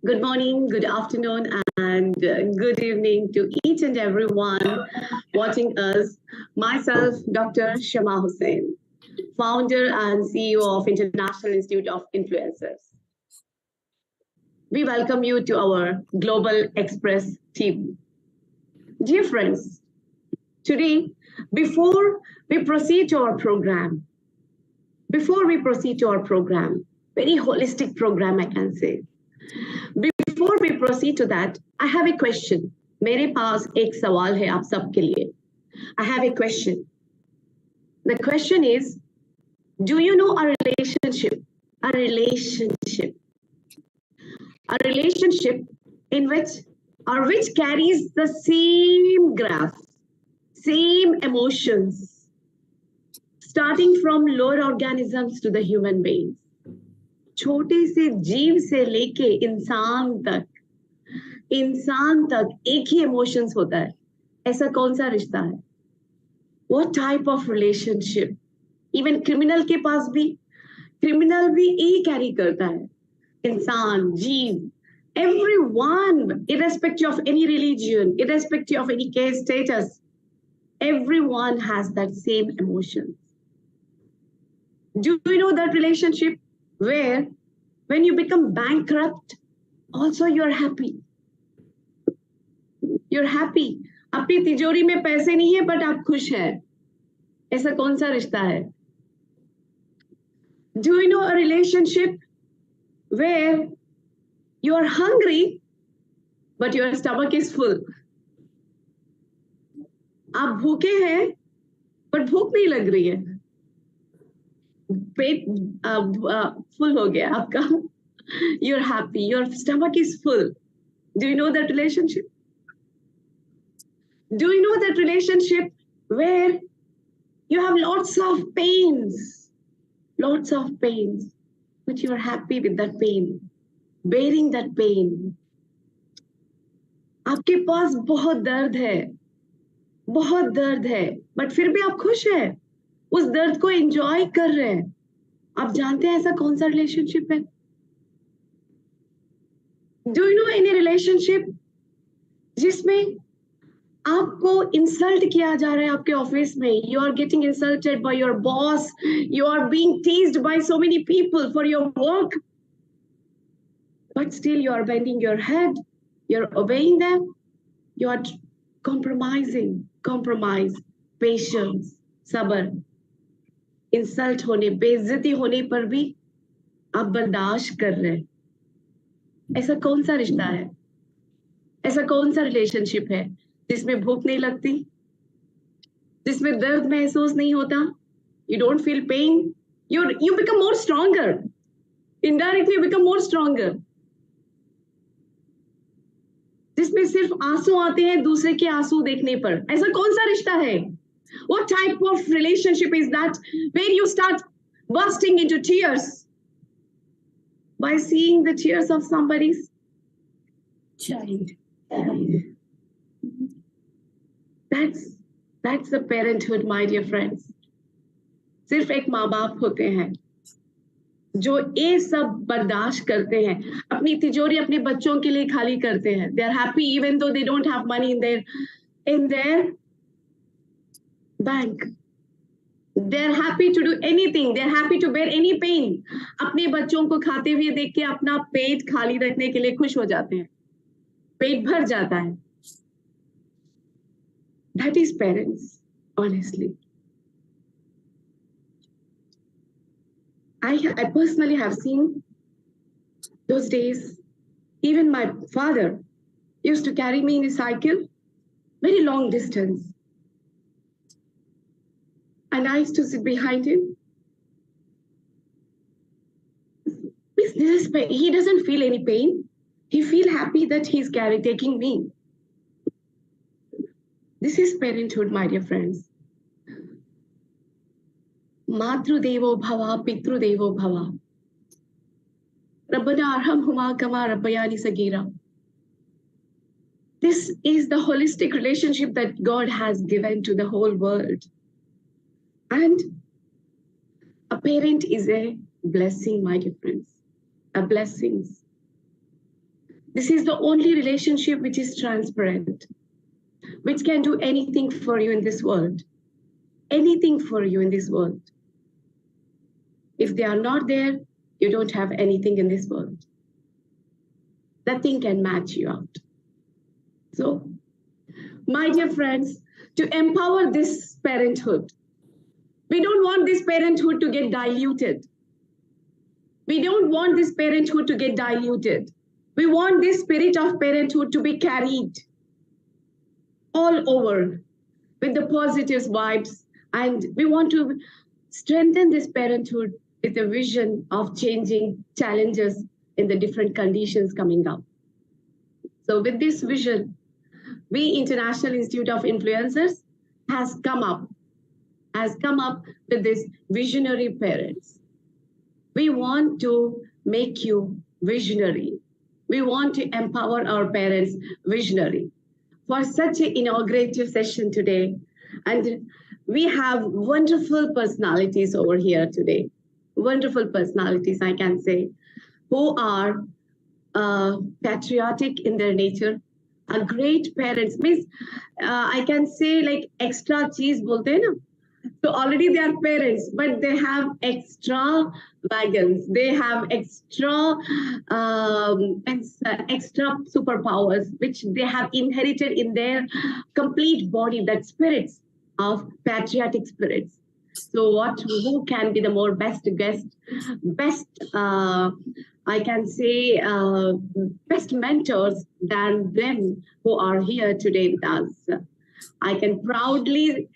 Good morning, good afternoon, and good evening to each and everyone watching us. Myself, Dr. Shama Hussain, founder and CEO of International Institute of Influencers. We welcome you to our Global Express team. Dear friends, today, before we proceed to our program, very holistic program, I can say. Before we proceed to that, I have a question. मेरे पास एक सवाल है आप सबके लिए. I have a question. The question is, do you know a relationship in which carries the same graph, same emotions, starting from lower organisms to the human beings. छोटे से जीव से लेके इंसान तक एक ही इमोशंस होता है. ऐसा कौन सा रिश्ता है? What type of relationship? Even criminal के पास भी यही कैरी करता है. इंसान, जीव, everyone, irrespective of any religion, irrespective of any caste status, everyone has that same emotion. Do you know that relationship where when you become bankrupt, also you're happy. You're happy. आपकी तिजोरी में पैसे नहीं है but आप खुश हैं. ऐसा कौन सा रिश्ता है? Do you know a relationship where you are hungry but your stomach is full? आप भूखे हैं but भूख नहीं लग रही है. पेट full हो गया आपका. You're happy. Your stomach is full. Do you know that relationship? Do you know that relationship where you have lots of pains, but you're happy with that pain, bearing that pain? आपके पास बहुत दर्द है, but फिर भी आप खुश हैं. उस दर्द को एंजॉय कर रहे हैं. आप जानते हैं ऐसा कौन सा रिलेशनशिप है? Do you know any relationship जिसमें आपको इंसल्ट किया जा रहा है आपके ऑफिस में? You are getting insulted by your boss. You are being teased by so many people for your work. But still you are bending your head. You're obeying them. You are compromise, patience, सबर. Insult होने, बेइज्जती होने पर भी आप बर्दाश्त कर रहे हैं. ऐसा कौन सा रिश्ता है? ऐसा कौन सा रिलेशनशिप है जिसमें भूख नहीं लगती, जिसमें दर्द महसूस नहीं होता? You don't feel pain. You become more stronger. Indirectly you become more stronger. जिसमें सिर्फ आंसू आते हैं दूसरे के आंसू देखने पर. ऐसा कौन सा रिश्ता है? What type of relationship is that where you start bursting into tears by seeing the tears of somebody's child? That's the parenthood, my dear friends. सिर्फ एक माँ बाप होते हैं जो ये सब बर्दाश्त करते हैं. अपनी तिजोरी अपने बच्चों के लिए खाली करते हैं. They are happy even though they don't have money in their bank. They're happy to do anything. They're happy to bear any pain. अपने बच्चों को खाते हुए देख के अपना पेट खाली रखने के लिए खुश हो जाते हैं. पेट भर जाता है. That is parents, honestly. I personally have seen those days. Even my father used to carry me in a cycle, very long distance. And I used to sit behind him. He doesn't feel any pain. He feels happy that he's taking me. This is parenthood, my dear friends. Matrudevo bhava, pitrudevo bhava. Rabbana arhamhuma kama rabbayani sagira. This is the holistic relationship that God has given to the whole world. And a parent is a blessing, my dear friends. A blessing. This is the only relationship which is transparent, which can do anything for you in this world. Anything for you in this world. If they are not there, you don't have anything in this world. Nothing can match you out. So, my dear friends, to empower this parenthood, we don't want this parenthood to get diluted. We don't want this parenthood to get diluted. We want this spirit of parenthood to be carried all over with the positive vibes. And we want to strengthen this parenthood with a vision of changing challenges in the different conditions coming up. So with this vision, we International Institute of Influencers has come up with this visionary parents. We want to make you visionary. We want to empower our parents visionary. For such an inaugurative session today, and we have wonderful personalities over here today. Wonderful personalities, I can say, who are patriotic in their nature, are great parents. Means I can say like extra cheese bolte hai na. So already they are parents, but they have extra wagons. They have extra extra superpowers, which they have inherited in their complete body. That spirits of patriotic spirits. So who can be the more best guest, best, I can say, best mentors than them who are here today with us. I can proudly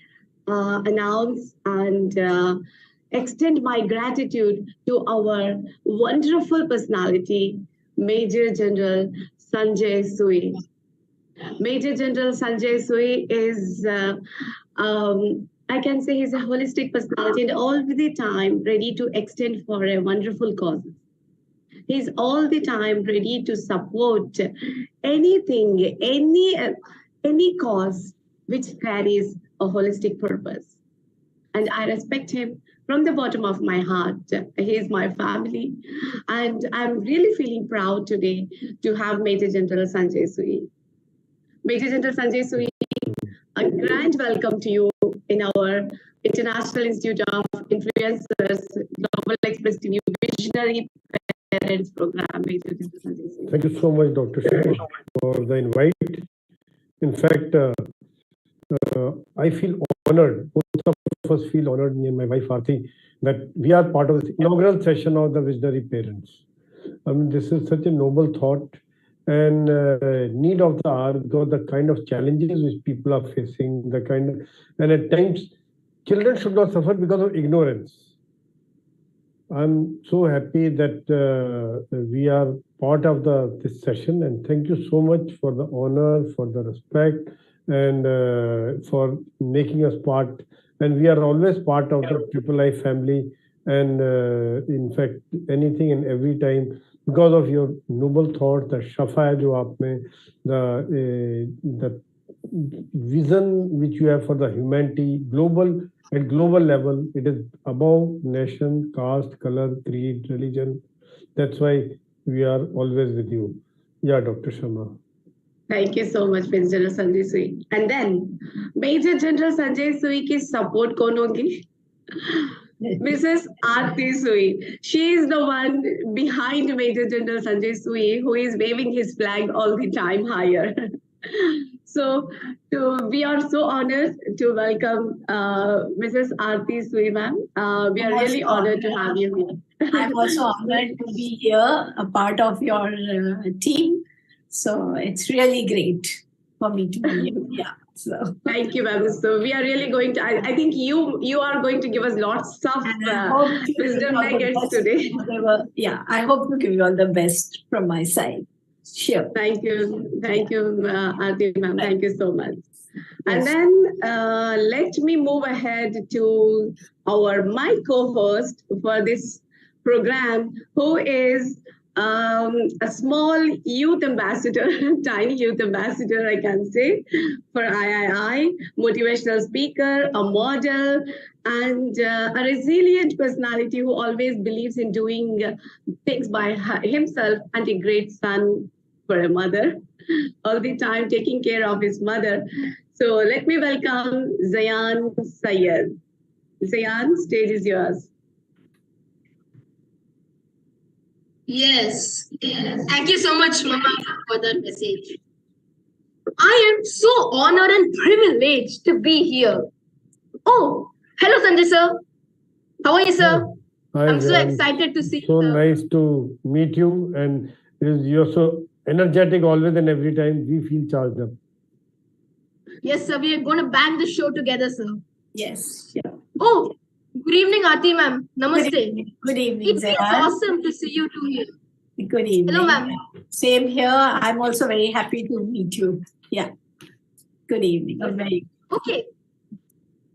announce and extend my gratitude to our wonderful personality, Major General Sanjay Sui. Major General Sanjay Sui is, I can say, he's a holistic personality and all the time ready to extend for a wonderful cause. He's all the time ready to support anything, any cause which carries a holistic purpose. And I respect him from the bottom of my heart. He is my family. And I'm really feeling proud today to have Major General Sanjay Sui. Major General Sanjay Sui, a grand welcome to you in our International Institute of Influencers Global Express TV Visionary Parents Program. Major General Sanjay Sui. Thank you so much, Dr. Sharma, for the invite. In fact, I feel honored, both of us feel honored, me and my wife Aarti, that we are part of this inaugural session of the Visionary Parents. I mean, this is such a noble thought and need of the hour, because the kind of challenges which people are facing, and at times, children should not suffer because of ignorance. I'm so happy that we are part of this session, and thank you so much for the honor, for the respect, and for making us part. And we are always part of the III family, and in fact, anything and every time, because of your noble thought, the shafa hai jo aap mein, the vision which you have for the humanity, at global level, it is above nation, caste, color, creed, religion. That's why we are always with you. Yeah, Dr. Sharma. Thank you so much, Major General Sanjay Sui. And then, Major General Sanjay Sui ki support kaun hogi? Mrs. Aarti Sui. She is the one behind Major General Sanjay Sui, who is waving his flag all the time higher. So we are so honored to welcome Mrs. Aarti Sui, ma'am. We are really honored to have you here. I'm also honored to be here, a part of your team. So it's really great for me to be here. Yeah. So thank you, ma'am. So we are really going to. I think you are going to give us lots of wisdom nuggets today. Yeah, I hope to give you all the best from my side. Sure. Thank you, Aarti ma'am. Thank you so much. Yes. And then let me move ahead to my co-host for this program, who is a small youth ambassador, tiny youth ambassador, I can say, for III, motivational speaker, a model, and a resilient personality who always believes in doing things by himself, and a great son for a mother, all the time taking care of his mother. So let me welcome Zayan Sayed. Zayan, stage is yours. Yes. Thank you so much, Mama, for that message. I am so honored and privileged to be here. Oh, hello, Sanjay sir. How are you, sir? Hi, I'm so Zayan. excited to see you, So sir. nice to meet you, and you're so energetic always, and every time we feel charged up. Yes, sir. We are going to bang the show together, sir. Yes. Yeah. Oh, good evening, Aarti ma'am. Good Namaste. evening. Good evening, It feels Zayan. awesome to see you two here. Good evening. Hello, ma'am. Same here. I'm also very happy to meet you. Yeah. Good evening. Very Okay.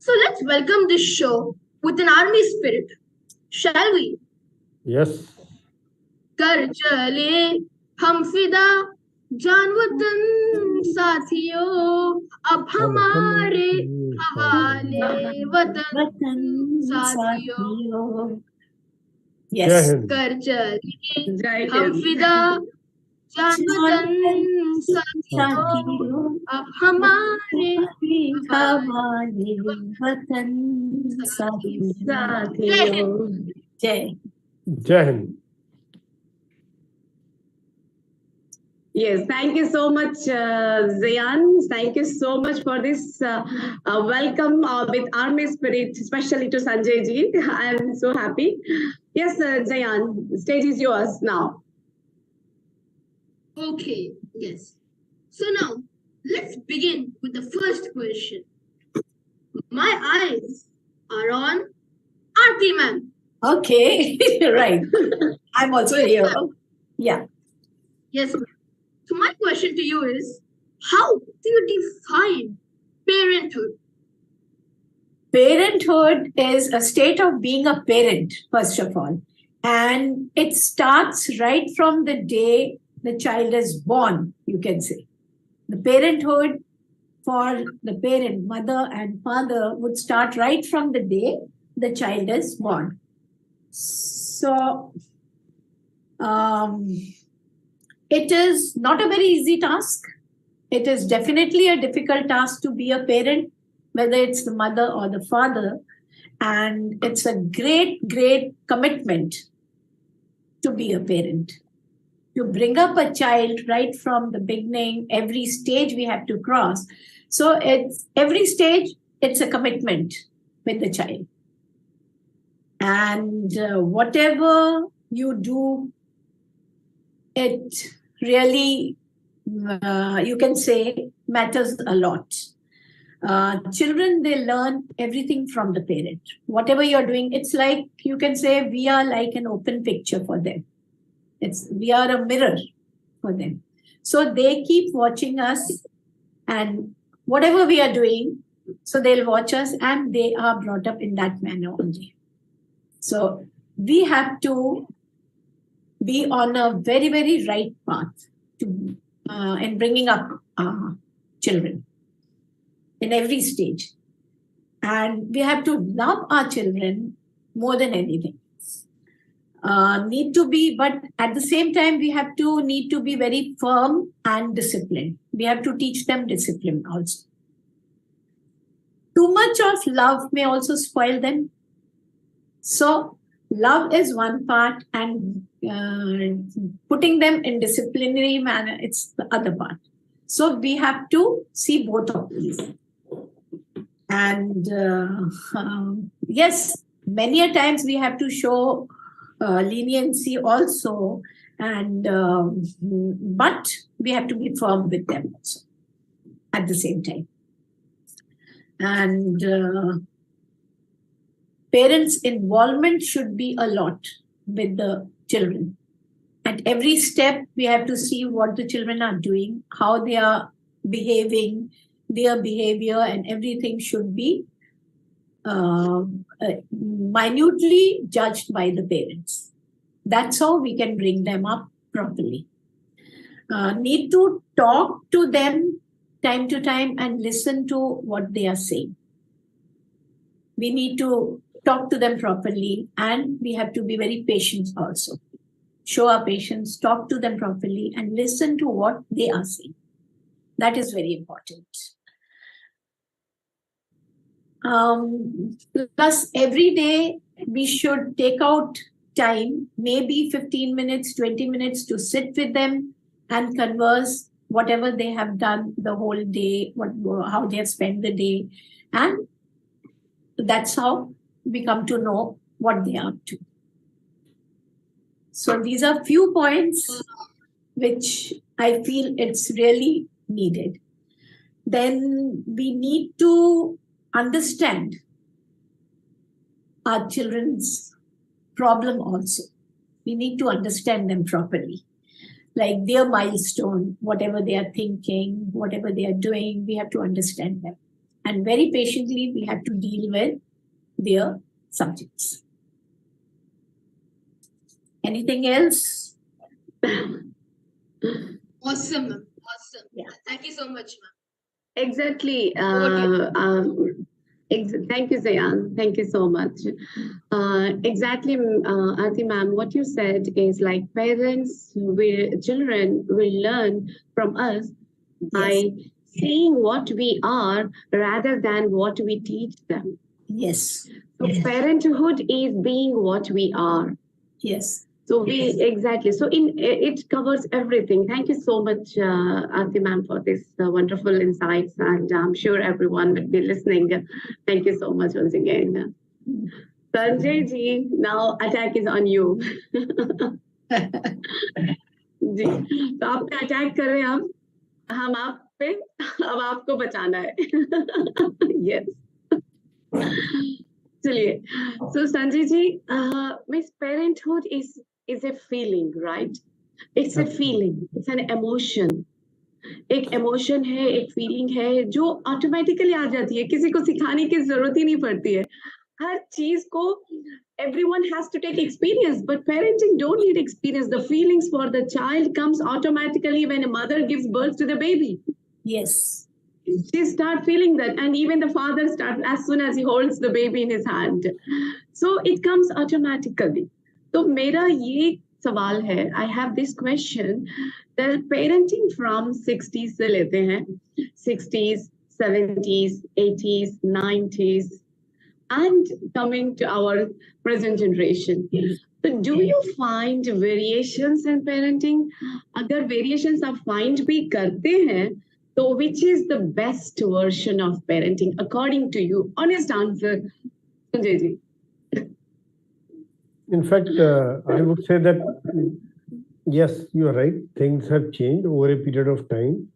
So let's welcome this show with an army spirit. Shall we? Yes. कर चले हम फिदा जान वतन साथियों अब हमारे हवाले वतन Vatan साथियों Sathiyo. Jai Yes. Hind. कर चले Jai हम Hind. फिदा जान वतन साथियों Sathiyo. अब हमारे हमारे वतन साथियो. Sathiyo. Jai. Jai Hind. Yes, thank you so much, Zayan. Thank you so much for this welcome with Army Spirit, especially to Sanjay ji. I am so happy. Yes, Zayan, stage is yours now. Okay, yes. So now, let's begin with the first question. My eyes are on Aarti ma'am. Okay. Right. I'm also here. Yeah. Yes, ma'am. So my question to you is, how do you define parenthood? Parenthood is a state of being a parent, first of all. And it starts right from the day the child is born, you can say. The parenthood for the parent, mother and father, would start right from the day the child is born. So, it is not a very easy task. It is definitely a difficult task to be a parent, whether it's the mother or the father. And it's a great, great commitment to be a parent. To bring up a child right from the beginning, every stage we have to cross. So it's every stage, it's a commitment with the child. And whatever you do, it really, you can say, matters a lot. Children, they learn everything from the parent. Whatever you're doing, it's like, you can say, we are like an open picture for them. We are a mirror for them. So they keep watching us, and whatever we are doing, so they'll watch us, and they are brought up in that manner only. So we have to be on a very, very right path to in bringing up children in every stage. And we have to love our children more than anything. But at the same time, we have to need to be very firm and disciplined. We have to teach them discipline also. Too much of love may also spoil them. So love is one part, and putting them in disciplinary manner, it's the other part. So we have to see both of these. And yes, many a times we have to show leniency also, and but we have to be firm with them also at the same time. And parents' involvement should be a lot with the children. At every step, we have to see what the children are doing, how they are behaving, their behavior, and everything should be minutely judged by the parents. That's how we can bring them up properly. Need to talk to them time to time and listen to what they are saying. We need to talk to them properly, and we have to be very patient also show our patients, talk to them properly, and listen to what they are saying. That is very important. Plus, every day we should take out time, maybe 15 minutes, 20 minutes, to sit with them and converse whatever they have done the whole day, how they have spent the day. And that's how we come to know what they are up to. So these are few points which I feel it's really needed. Then we need to understand our children's problem also. We need to understand them properly. Like their milestone, whatever they are thinking, whatever they are doing, we have to understand them. And very patiently, we have to deal with their subjects. Anything else? Awesome, ma'am. Awesome. Yeah. Thank you so much, ma'am. Exactly. Over Thank you, Zayan. Thank you so much. Exactly, Aarti ma'am, what you said is like children will learn from us by seeing what we are rather than what we teach them. Yes. So parenthood is being what we are. Yes. So exactly. So it covers everything. Thank you so much, Aarti ma'am, for this wonderful insights, and I'm sure everyone will be listening. Thank you so much once again. Sanjay ji, now attack is on you. जी, तो आप पे attack कर रहे हैं हम आप पे, अब आपको बचाना है. Yes. चलिए. So Sanjay ji, Miss Parenthood is a feeling, right? It's a feeling. It's an emotion. एक emotion है, एक feeling है जो automatically आ जाती है. किसी को सिखाने की जरूरत ही नहीं पड़ती है. हर चीज को everyone has to take experience, but parenting don't need experience. The feelings for the child comes automatically when a mother gives birth to the baby. Yes. She start feeling that, and even the father starts as soon as he holds the baby in his hand. So it comes automatically. So मेरा ये सवाल है, I have this question, that parenting from 60s से लेते हैं, 60s, 70s, 80s, 90s, and coming to our present generation. So do you find variations in parenting? अगर variations आप find भी करते हैं, so which is the best version of parenting according to you? Honest answer, Sanjay ji. In fact, I would say that yes, you are right. Things have changed over a period of time,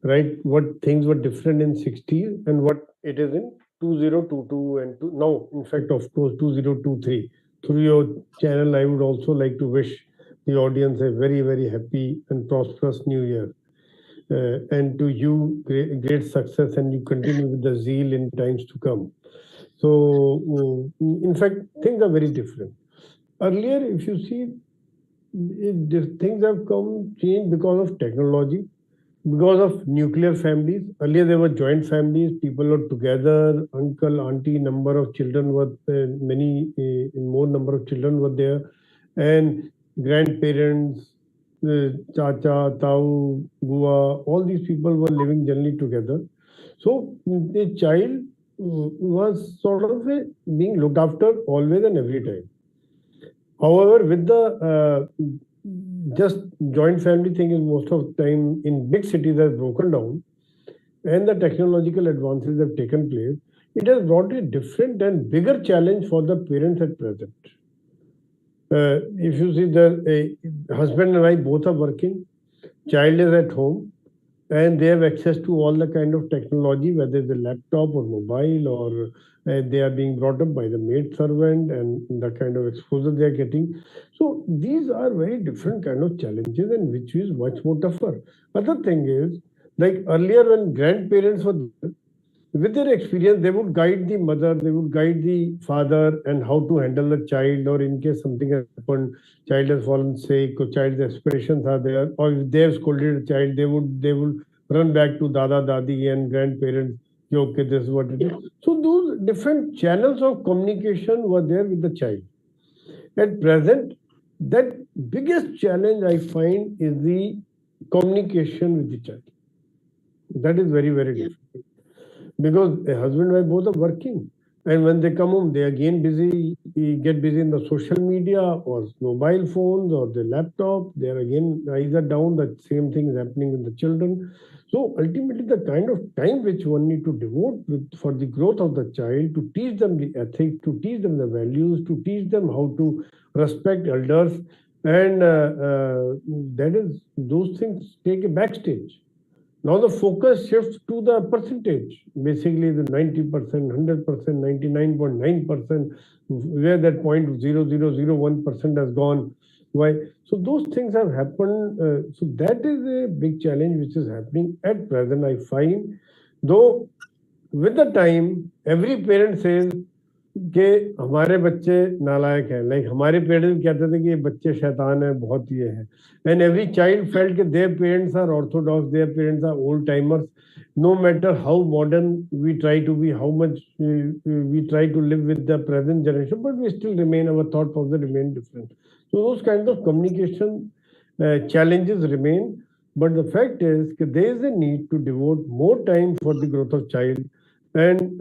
right? What things were different in 60s and what it is in 2022 and now, in fact, of course, 2023. Through your channel, I would also like to wish the audience a very, very happy and prosperous new year. And to you, great success, and you continue with the zeal in times to come. So, in fact, things are very different. Earlier, if you see, things have changed because of technology, because of nuclear families. Earlier, there were joint families, people were together, uncle, auntie, number of children were, more number of children were there, and grandparents, chacha, tau, bua, all these people were living generally together. So the child was sort of being looked after always and every time. However, with the just joint family thing is most of the time in big cities has broken down, and the technological advances have taken place, it has brought a different and bigger challenge for the parents at present. If you see, the husband and wife both are working, child is at home, and they have access to all the kind of technology, whether it's a laptop or mobile, or they are being brought up by the maid servant, and the kind of exposure they are getting. So these are very different kind of challenges, and which is much more tougher. Other thing is, like earlier when grandparents were there, with their experience, they would guide the mother, they would guide the father, and how to handle the child, or in case something has happened, child has fallen sick, or child's aspirations are there, or if they have scolded a child, they would run back to dada, dadi, and grandparents. Okay, this is what it is. So those different channels of communication were there with the child. At present, that biggest challenge I find is the communication with the child. That is very, very difficult because a husband and wife both are working. And when they come home, they again get busy in the social media or mobile phones or the laptop. They are again eyes are down. The same thing is happening with the children. So ultimately, the kind of time which one need to devote for the growth of the child, to teach them the ethics, to teach them the values, to teach them how to respect elders, and that is those things take a backstage. Now the focus shifts to the percentage, basically the 90%, 100%, 99.9%, where that 0.0001% has gone. Why? So those things have happened. So that is a big challenge which is happening at present, I find. Though with the time, every parent says कि हमारे बच्चे नालायक हैं, like हमारे parents कहते थे कि ये बच्चे शैतान है, बहुत ये है, and every child felt that their parents are orthodox, their parents are old timers. No matter how modern we try to be, how much we try to live with the present generation, but we still remain, our thought process remain different. So those kinds of communication challenges remain, but the fact is that there is a need to devote more time for the growth of child. And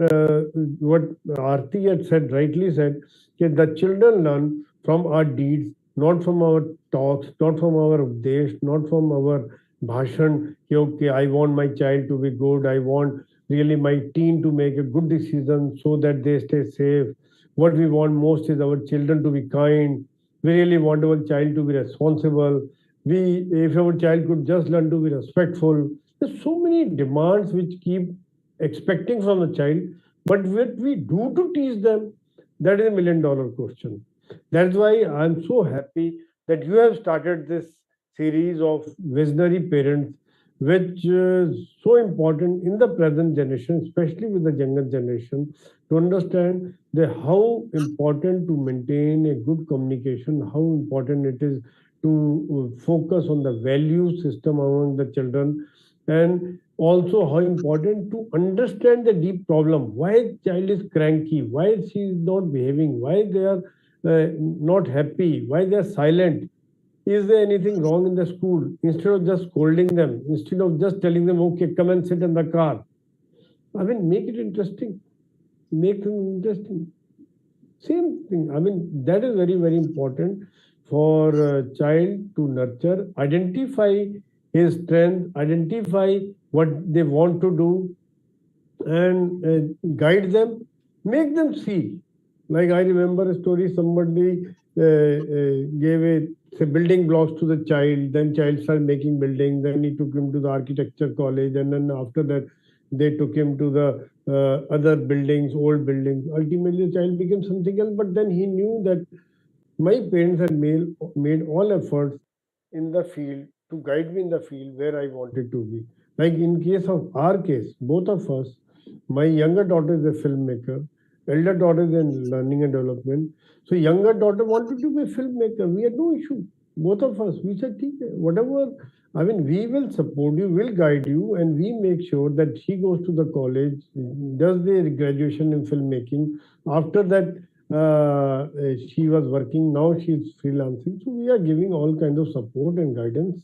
what Aarti had said, rightly said, that the children learn from our deeds, not from our talks, not from our updesh, not from our bhashan. Okay, I want my child to be good. I want really my teen to make a good decision so that they stay safe. What we want most is our children to be kind. We really want our child to be responsible. If our child could just learn to be respectful. There's so many demands which keep expecting from the child, but what we do to teach them, that is $1 million question. That's why I'm so happy that you have started this series of visionary parents, which is so important in the present generation, especially with the younger generation, to understand how important to maintain a good communication, how important it is to focus on the value system among the children, and also how important to understand the deep problem. Why child is cranky, why she is not behaving, why they are not happy, why they are silent. Is there anything wrong in the school? Instead of just scolding them, instead of just telling them, okay, come and sit in the car. I mean, make it interesting. Make them interesting. Same thing. I mean, that is very, very important for a child to nurture, identify his strength, identify what they want to do, and guide them, make them see. Like I remember a story, somebody gave say building blocks to the child, then child started making buildings, then he took him to the architecture college, and then after that they took him to the other buildings, old buildings. Ultimately the child became something else, but then he knew that my parents had made all efforts in the field to guide me in the field where I wanted to be. Like in case of our case, both of us, my younger daughter is a filmmaker, elder daughter is in learning and development. So younger daughter wanted to be a filmmaker. We had no issue. Both of us, we said, whatever, I mean, we will support you, we'll guide you, and we make sure that she goes to the college, does the graduation in filmmaking. After that, she was working, now she's freelancing. So we are giving all kinds of support and guidance.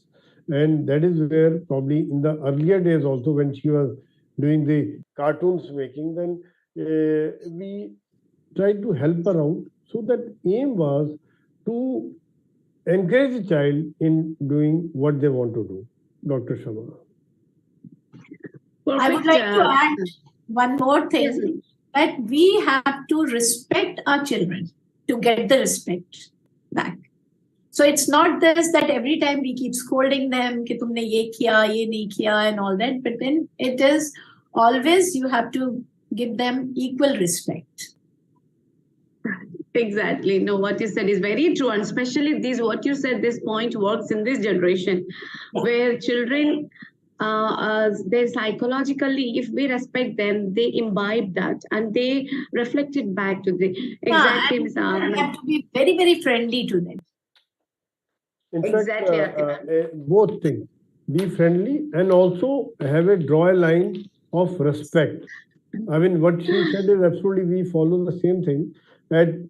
And that is where probably in the earlier days also, when she was doing the cartoons making, then we tried to help her out. So that aim was to encourage the child in doing what they want to do. Dr. Shama. I would like to add one more thing, that we have to respect our children to get the respect back. So it's not this that every time we keep scolding them, कि तुमने ये किया, ये नहीं किया, and all that. But then it is always you have to give them equal respect. Exactly. No, what you said is very true. And especially what you said, this point works in this generation where children, they psychologically, if we respect them, they imbibe that and they reflect it back to the exactly. We have to be very, very friendly to them. In fact, both things, be friendly and also draw a line of respect. I mean, what she said is absolutely, we follow the same thing, that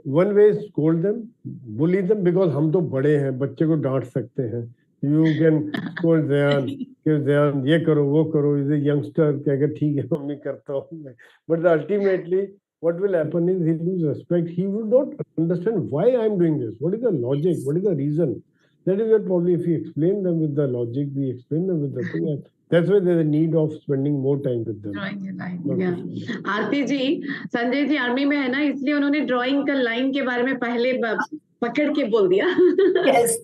one way is scold them, bully them, because हम तो बड़े हैं, बच्चे को डांट सकते हैं. You can scold Zayan, कि Zayan ये करो वो करो, is a youngster, कहेगा ठीक है मम्मी करता हूँ मैं. But ultimately what will happen is he lose respect. He will not understand why I am doing this. What is the logic? What is the reason? That is where probably if we explain them with the logic, we explain them with the thing. That's why there's a need of spending more time with them. Aarti ji, Sanjay ji army में है ना, इसलिए उन्होंने drawing का line के बारे में पहले पकड़ के बोल दिया. Yes.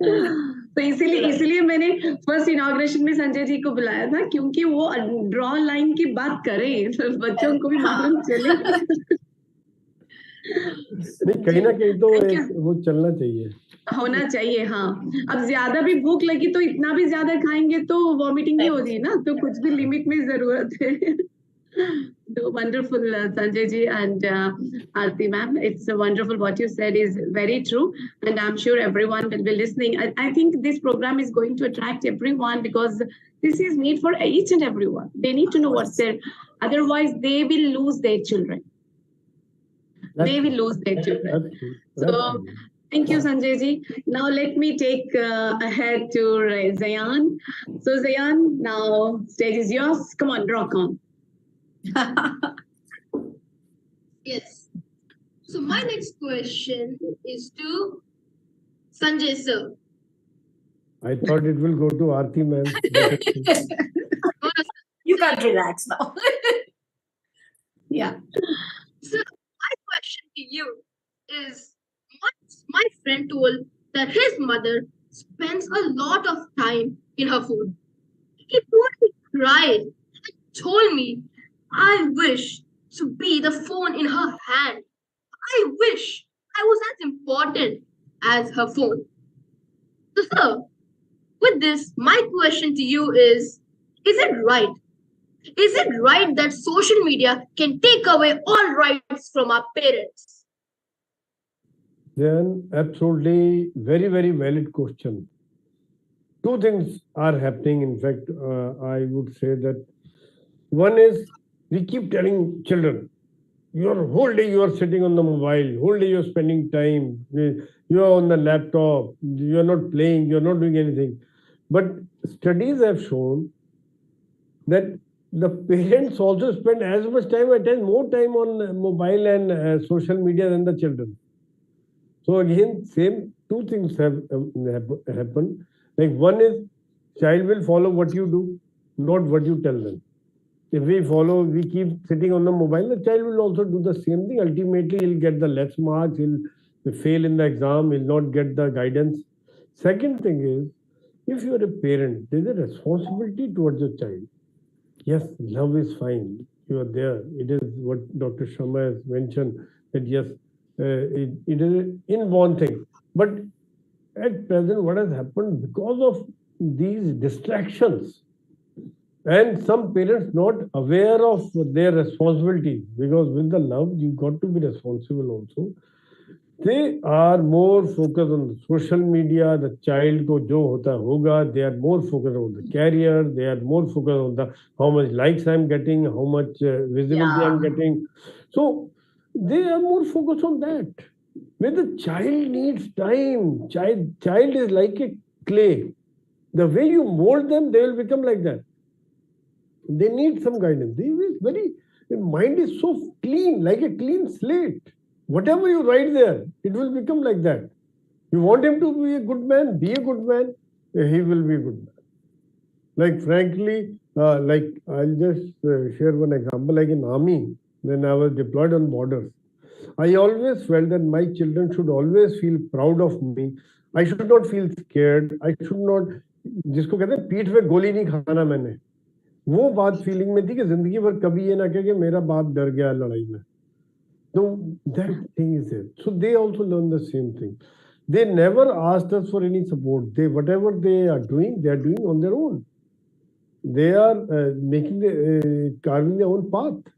तो इसीलिए मैंने फर्स्ट इनॉग्रेशन में संजय जी को बुलाया था, क्योंकि वो ड्रॉ लाइन की बात करें तो बच्चों को भी मालूम चले. नहीं, कहीं ना कहीं तो वो चलना चाहिए, होना चाहिए. हाँ, अब ज्यादा भी भूख लगी तो इतना भी ज्यादा खाएंगे तो वॉमिटिंग भी हो जाए ना, तो कुछ भी लिमिट में जरूरत है. So wonderful, Sanjay ji and Aarti ma'am. It's wonderful. What you said is very true, and I'm sure everyone will be listening. I think this program is going to attract everyone, because this is need for each and everyone. They need to know what's there. Otherwise, they will lose their children. They will lose their children. So thank you, Sanjay ji. Now let me take ahead to Zayan. So Zayan, now stage is yours. Come on, rock on. Yes. So my next question is to Sanjay sir. I thought it will go to Aarti ma'am. You can't relax now. Yeah. So my question to you is, my friend told that his mother spends a lot of time in her food. He totally cried and told me, I wish to be the phone in her hand. I wish I was as important as her phone. So, sir, with this, my question to you is it right? Is it right that social media can take away all rights from our parents? Then absolutely very, very valid question. Two things are happening. In fact, I would say that one is, we keep telling children, your whole day you are sitting on the mobile, whole day you are spending time, you are on the laptop, you are not playing, you are not doing anything. But studies have shown that the parents also spend as much time, at times more time on mobile and social media than the children. So again, same two things have happened. Like one is, child will follow what you do, not what you tell them. If we keep sitting on the mobile, the child will also do the same thing. Ultimately, he'll get the less marks, he'll fail in the exam, he'll not get the guidance. Second thing is, if you are a parent, there's a responsibility towards your child. Yes, love is fine. You are there. It is what Dr. Sharma has mentioned, that yes, it is an inborn thing. But at present, what has happened, because of these distractions, and some parents not aware of their responsibilities, because with the love, you got to be responsible also. They are more focused on the social media, the child ko jo hota hoga, they are more focused on the career, they are more focused on the how much likes I'm getting, how much visibility I'm getting. So they are more focused on that. When the child needs time, child is like a clay. The way you mold them, they will become like that. They need some guidance. The mind is so clean, like a clean slate. Whatever you write there, it will become like that. You want him to be a good man, be a good man, he will be a good man. Like frankly, like I'll just share one example. Like in army, when I was deployed on borders, I always felt that my children should always feel proud of me. I should not feel scared. I should not, जिसको कहते हैं पीठ पे गोली नहीं खाना मैंने, वो बात फीलिंग में थी कि जिंदगी भर कभी ये ना कहे कि मेरा बाप डर गया लड़ाई में. So that thing is there. So they also learn the same thing. They never asked us for any support. Whatever they are doing on their own. They are carving their own path.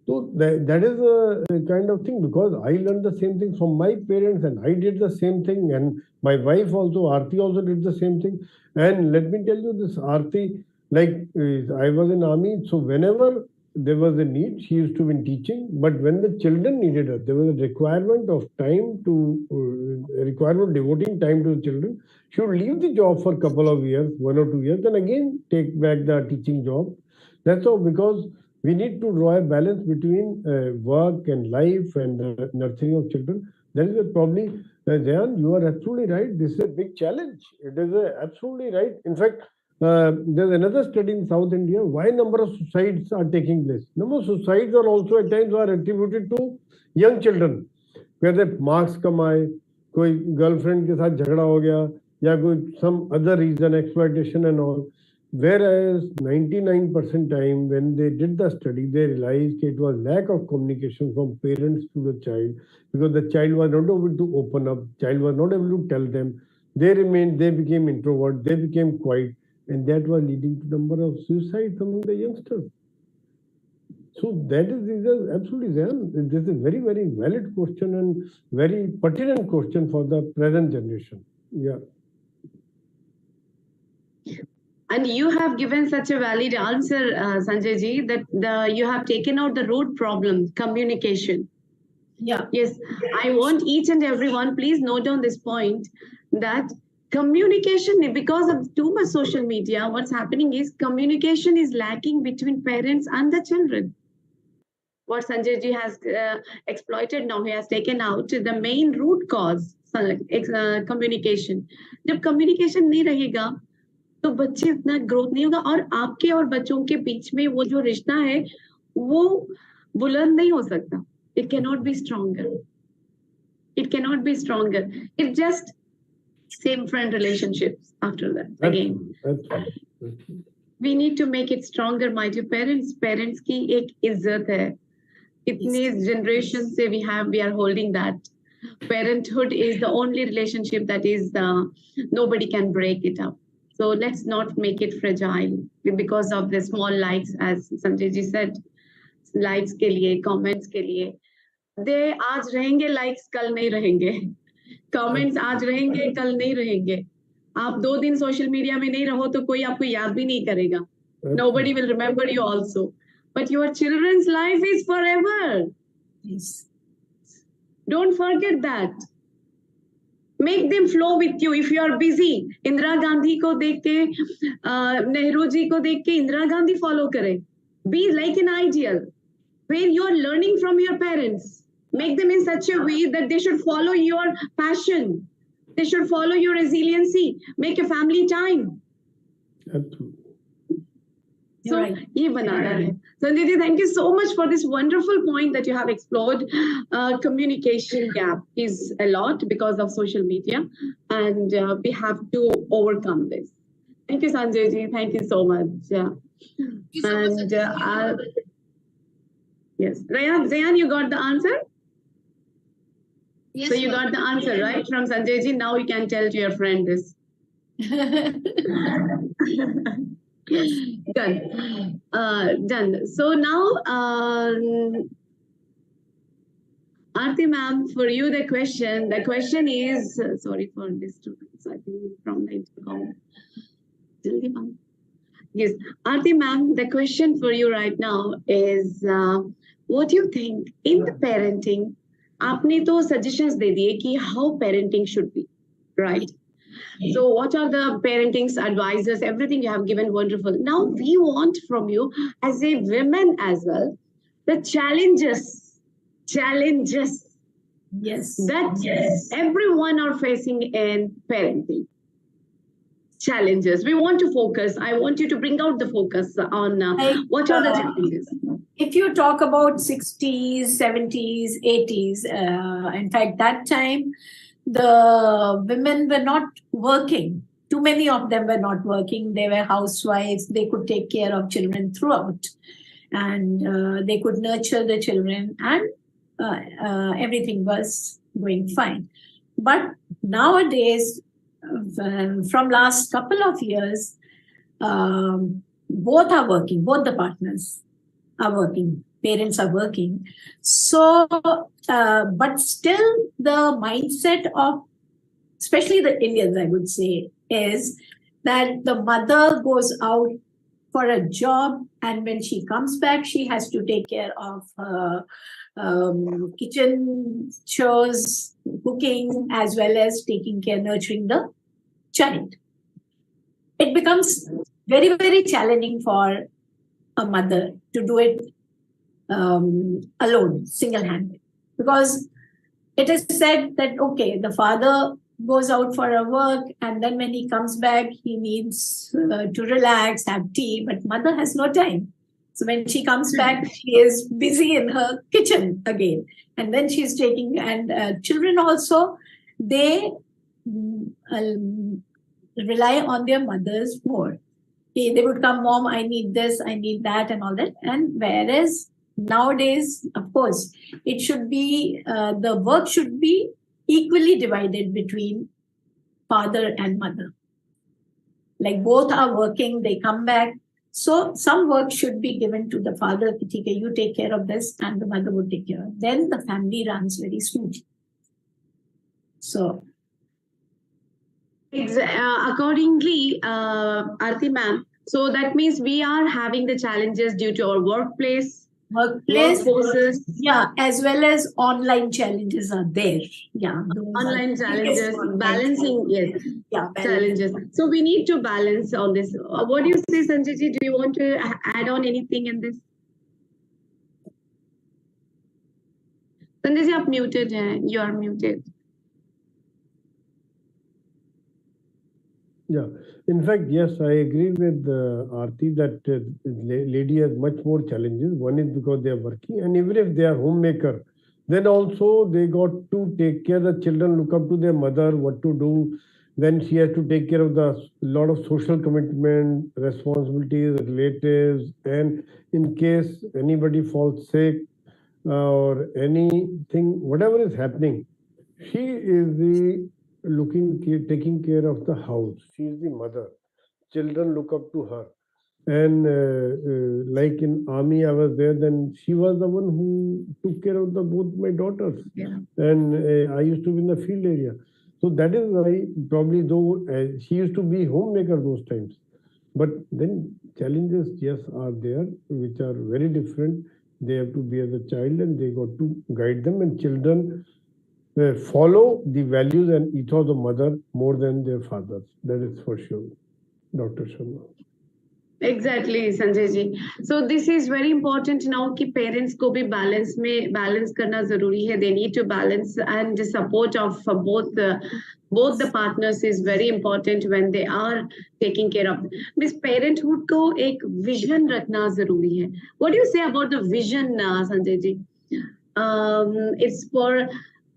So that is a kind of thing, because I learned the same thing from my parents, and I did the same thing, and my wife also, Aarti also did the same thing. And let me tell you this, Aarti, like I was in army, so whenever there was a need. She used to be in teaching, but when the children needed her, there was a requirement of time devoting time to the children. She would leave the job for a couple of years, 1 or 2 years, then again take back the teaching job. That's all, because we need to draw a balance between work and life and nurturing of children. That is probably, Zayan, you are absolutely right. This is a big challenge. It is absolutely right. In fact, there's another study in South India, why number of suicides are taking place. Number of suicides are also at times are attributed to young children, where they marks kamaye, koi girlfriend ke saath jhagda ho gaya, ya koi some other reason, exploitation and all. Whereas 99% time when they did the study, they realized it was lack of communication from parents to the child, because the child was not able to open up, child was not able to tell them. They became introvert, they became quiet, and that was leading to number of suicides among the youngsters. So that is absolutely there. This is a very, very valid question and very pertinent question for the present generation. Yeah. And you have given such a valid answer, Sanjay ji, that you have taken out the root problem, communication. Yeah. Yes, I want each and everyone, please note down this point, that communication, because of too much social media, what's happening is communication is lacking between parents and the children. What Sanjay ji has exploited now, he has taken out the main root cause, communication. जब communication नहीं रहेगा, तो बच्चे इतना growth नहीं होगा, और आपके और बच्चों के बीच में वो जो रिश्ता है वो बुलंद नहीं हो सकता. It cannot be stronger. It cannot be stronger. It's just same friend relationships after that again. We need to make it stronger, my dear parents. Parents की एक इज्जत है. इतने generation से we are holding that. Parenthood is the only relationship that is nobody can break it up. So let's not make it fragile because of the small likes, as Sanjay ji said, likes के लिए, comments के लिए. They आज रहेंगे likes, कल नहीं रहेंगे. Comments आज रहेंगे, कल नहीं रहेंगे. आप 2 दिन social media में नहीं रहो तो कोई आपको याद भी नहीं करेगा. Nobody will remember you also. But your children's life is forever. Yes. Don't forget that. Make them flow with you. If you are busy, Indira Gandhi को देख के, Nehru जी को देख के Indira Gandhi follow करें. Be like an ideal, where you are learning from your parents. Make them in such a way that they should follow your passion. They should follow your resiliency. Make a family time. Absolutely. So, ये बनाना है. Sanjay ji, thank you so much for this wonderful point that you have explored. Communication gap is a lot because of social media, and we have to overcome this. Thank you, Sanjay ji. Thank you so much. And yes, Zayan, you got the answer? Yes, So you got the answer, right, from Sanjay ji. Now you can tell to your friend this. Done. Done. So now, Aarti ma'am, for you the question is, sorry for disturbance, I think from the intercom. Jaldi ma'am. Yes, Aarti ma'am, the question for you right now is, what do you think in the parenting? आपने तो suggestions दे दिए कि how parenting should be, right? So what are the parenting's advisors? Everything you have given wonderful. Now we want from you as a women as well, the challenges Yes. that everyone are facing in parenting. Challenges. We want to focus. I want you to bring out the focus on what are the challenges. If you talk about 60s, 70s, 80s, in fact, that time, the women were not working. Too many of them were not working. They were housewives. They could take care of children throughout. And they could nurture the children, and everything was going fine. But nowadays, from last couple of years, both are working. Both the partners are working. Parents are working. So, but still the mindset of, especially the Indians, I would say, is that the mother goes out for a job, and when she comes back, she has to take care of her kitchen chores, cooking, as well as taking care, nurturing the child. It becomes very, very challenging for a mother to do it alone, single-handed, because it is said that, okay, the father goes out for a work, and then when he comes back, he needs to relax, have tea, but mother has no time. So when she comes back, she is busy in her kitchen again. And then she's taking, and children also, they rely on their mothers more. They would come, Mom, I need this, I need that, and all that. And whereas nowadays, of course, it should be, the work should be equally divided between father and mother. Like both are working, they come back. So some work should be given to the father, you take care of this, and the mother would take care of it. Then the family runs very smoothly. So accordingly, Aarti ma'am, so that means we are having the challenges due to our workforces, yeah, as well as online challenges are there. Yeah, online challenges, balancing, yes, yeah, challenges. So we need to balance on this. What do you say, Sanjay ji? Do you want to add on anything in this? Sanjay ji, आप muted हैं. You are muted. Yeah, in fact, yes, I agree with Aarti that lady has much more challenges. One is because they are working, and even if they are homemaker, then also they got to take care of the children, look up to their mother, what to do. Then she has to take care of the lot of social commitment, responsibilities, relatives, and in case anybody falls sick or anything, whatever is happening, she is the taking care of the house. She is the mother. Children look up to her. And like in army, I was there, then she was the one who took care of both my daughters. Yeah. And I used to be in the field area. So that is why probably though she used to be homemaker those times. But then challenges, yes, are there, which are very different. They have to be as a child, and they got to guide them, and children follow the values and ethos of mother more than their fathers. That is for sure, Dr. Sharma. Exactly, Sanjay ji. So this is very important now कि parents को भी balance करना जरूरी है. They need to balance, and the support of both the partners is very important when they are taking care of. This parenthood को एक vision रखना जरूरी है. What do you say about the vision, Sanjay ji? It's for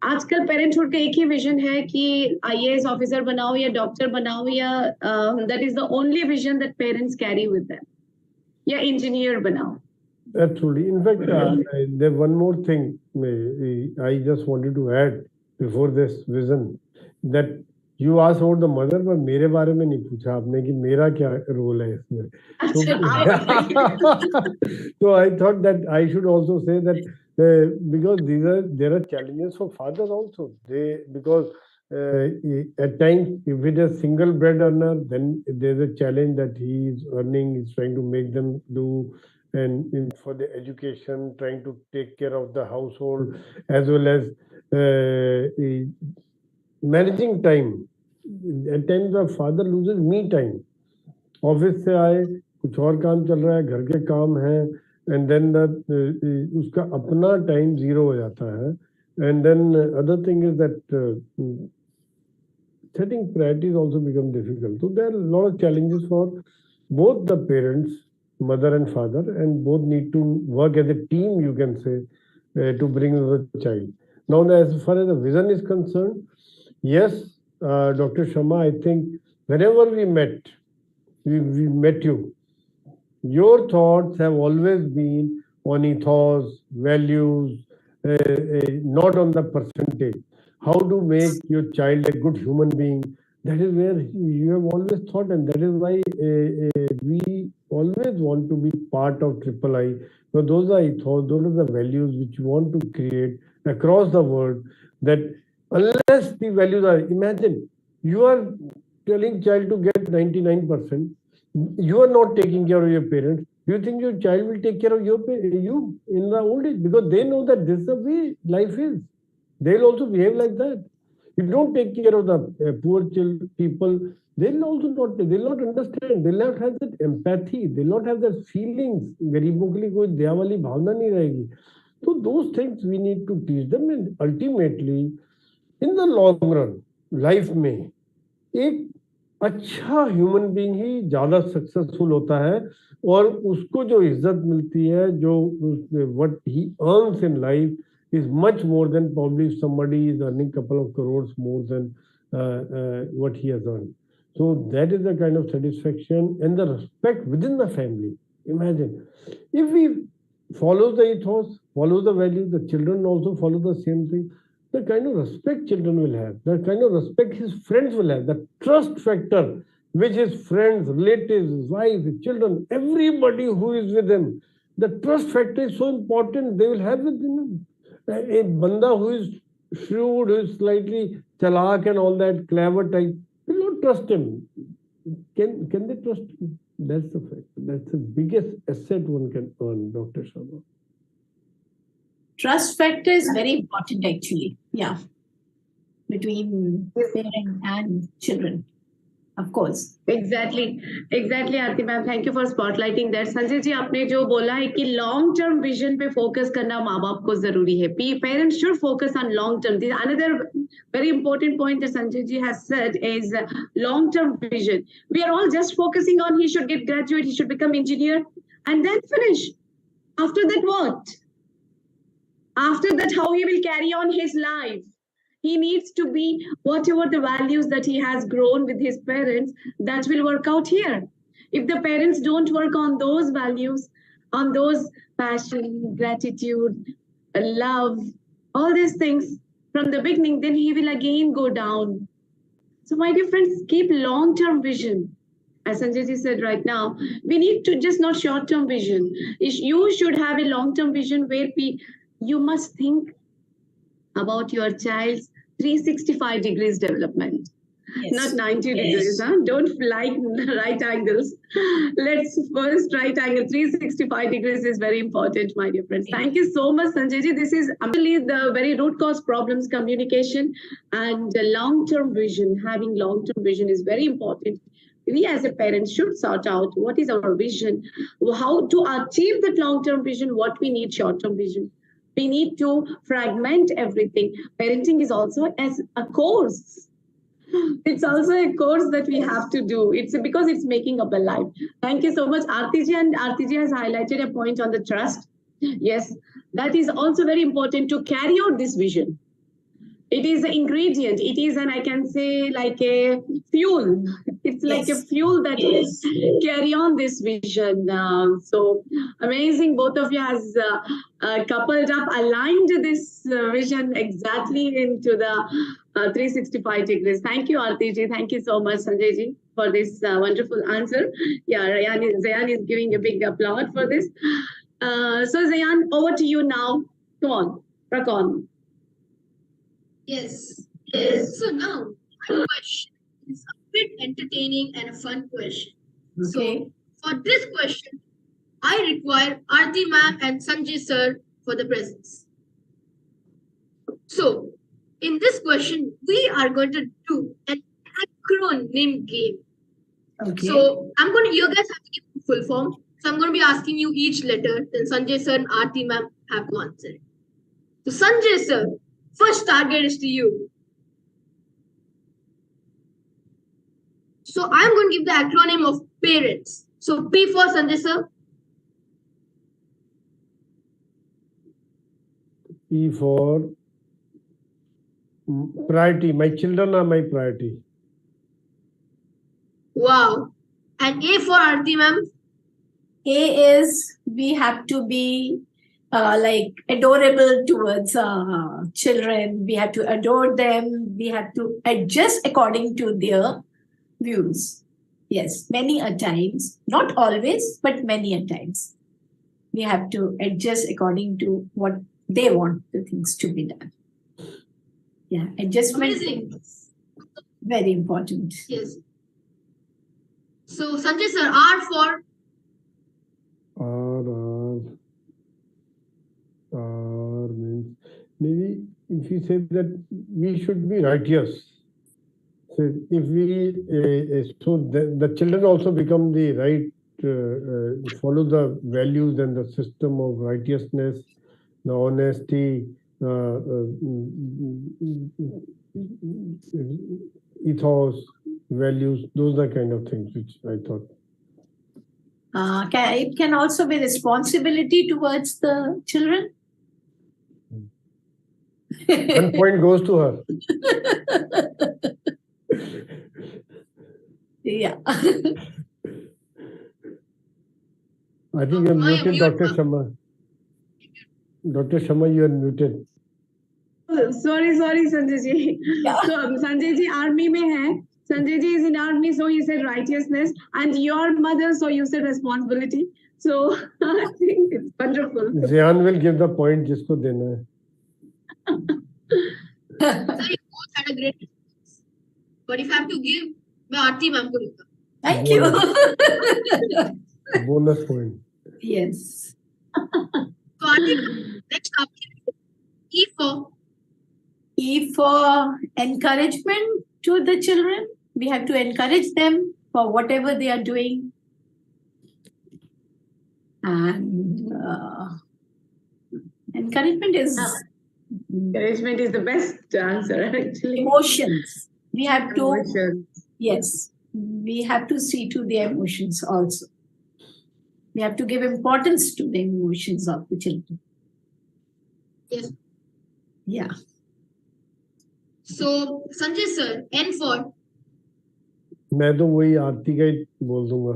आजकल parenthood का एक ही vision है कि आईएएस ऑफिसर बनाओ या डॉक्टर बनाओ या that is the only vision that parents carry with them या इंजीनियर बनाओ. Absolutely. In fact, there's one more thing I just wanted to add before this vision, that you asked about the mother, but मेरे बारे में नहीं पूछा आपने कि मेरा क्या रोल है इसमें. So I thought that I should also say that because there are challenges for fathers also. Because at times, if it is a single bread earner, then there's a challenge that he is earning, he's trying to make them do, and for the education, trying to take care of the household, as well as managing time. At times, the father loses me time. Office से आए, कुछ और काम चल रहा है, घर के काम है, and then उसका अपना time zero हो जाता है. And then other thing is that setting priorities also become difficult. So there are a lot of challenges for both the parents, mother and father, and both need to work as a team, you can say, to bring the child. Now, as far as the vision is concerned, yes, Dr. Sharma, I think whenever we met you, your thoughts have always been on ethos, values, not on the percentage. How to make your child a good human being. That is where you have always thought, and that is why we always want to be part of III. So those are ethos, those are the values which you want to create across the world. That unless the values are, imagine you are telling child to get 99%, you are not taking care of your parents, do you think your child will take care of you in the old age? Because they know that this is the way life is. They'll also behave like that. You don't take care of the poor people, they'll also not, they'll not understand, they'll not have that empathy, they'll not have that feelings. गरीबों के लिए कोई दया वाली भावना नहीं रहेगी. So those things we need to teach them, and ultimately, in the long run, life में एक अच्छा ह्यूमन बीइंग ही ज्यादा सक्सेसफुल होता है, और उसको जो इज्जत मिलती है, जो what he earns in life is much more than probably if somebody is earning couple of crores more than what he has earned. So that is the kind of satisfaction and the respect within the family. Imagine if we follow the ethos, follow the values, the children also follow the same thing. The kind of respect children will have, the kind of respect his friends will have, the trust factor which his friends, relatives, his wife, his children, everybody who is with him, the trust factor is so important. They will have with him. A banda who is shrewd, who is slightly chalak and all that, clever type, will not trust him. Can they trust him? That's the fact. That's the biggest asset one can earn, Dr. Sharma. Trust factor is very important, actually. Yeah. Between parent and children. Of course. Exactly, Aarti ma'am. Thank you for spotlighting that. Sanjay ji आपने जो बोला है कि long term vision पे focus करना माँ बाप को जरूरी है. Parents should focus on long term. Another very important point that Sanjay ji has said is long term vision. We are all just focusing on he should get graduate, he should become engineer, and then finish. After that, what? After that, how he will carry on his life? He needs to be whatever the values that he has grown with his parents, that will work out here. If the parents don't work on those values, on those passion, gratitude, love, all these things from the beginning, then he will again go down. So my dear friends, keep long-term vision. As Sanjay ji said right now, we need to just not short-term vision. You should have a long-term vision where you must think about your child's 365 degrees development, Yes. not 90 Yes. degrees. Huh? Don't like right angles. Let's first right angle. 365 degrees is very important, my dear friends. Thank you so much, Sanjay ji. This is actually the very root cause problems, communication and long-term vision. Having long-term vision is very important. We as a parent should sort out what is our vision, how to achieve that long-term vision, what we need short-term vision. We need to fragment everything. Parenting is also as a course. It's also a course that we have to do. It's because it's making up a life. Thank you so much, Aarti ji. And Aarti ji has highlighted a point on the trust. Yes, that is also very important to carry out this vision. It is an ingredient. It is I can say, like a fuel. It's like Yes. a fuel that will carry on this vision. So amazing. Both of you has coupled up, aligned this vision exactly into the 365 degrees. Thank you, Aarti ji. Thank you so much, Sanjay ji, for this wonderful answer. Yeah, Zayan is giving a big applause for this. So Zayan, over to you now. Come on, rock on. Yes. So now, my question is a bit entertaining and a fun question. Okay. So, for this question, I require Aarti ma'am and Sanjay sir for the presence. So, in this question, we are going to do an acronym game. Okay. So, you guys have to give the full form. So, I'm going to be asking you each letter, then Sanjay sir and Aarti ma'am have to answer it. So, Sanjay sir, first target is to you. So I'm going to give the acronym of parents. So P for Sanjay sir. P for priority. My children are my priority. Wow. And A for Aarti ma'am. A is we have to be like adorable towards children. We have to adore them. We have to adjust according to their views. Yes, many a times, not always, but many a times. We have to adjust according to what they want the things to be done. Yeah, adjustment Amazing. is very important. Yes. So Sanjay sir, R for R means maybe if you say that we should be righteous. So if we so the children also become the right follow the values and the system of righteousness, the honesty, ethos, values. Those are kind of things which I thought. It can also be responsibility towards the children. 1 point goes to her. Yeah. I think you're muted, Dr. Sharma. Dr. Sharma, you are muted. Oh, sorry, Sanjay ji. So Sanjay ji army mein hai. Sanjay ji is in army, so he said righteousness, and your mother, so you said responsibility. So I think it's wonderful. Zian will give the point जिसको देना है. sir, you both had a great response. But if I have to give, मैं आरती ma'am को दूंगा. Thank you. Bonus point. Yes. So Aarti ma'am, next आपकी E for E for encouragement to the children. We have to encourage them for whatever they are doing. And encouragement is Encouragement is the best answer, actually. emotions. We have to, Emotions. yes, we have to see to the emotions also. We have to give importance to the emotions of the children. yes. Yeah. So Sanjay sir, N for मैं तो वही आरती का ही बोल दूंगा.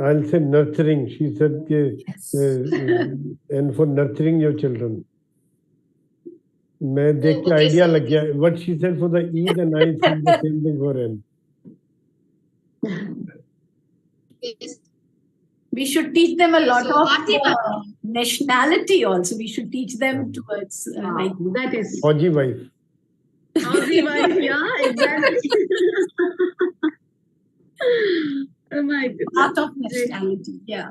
I'll say nurturing. She said Yes. and for nurturing your children. मैं देख के okay, idea so- लग गया. What she said for the E, then I said the same thing for N. yes. We should teach them a lot So, of Aarti nationality also. We should teach them towards like That is Fauji wife. Aussie wife, yeah, exactly. Oh my goodness. part of nationality. Yeah.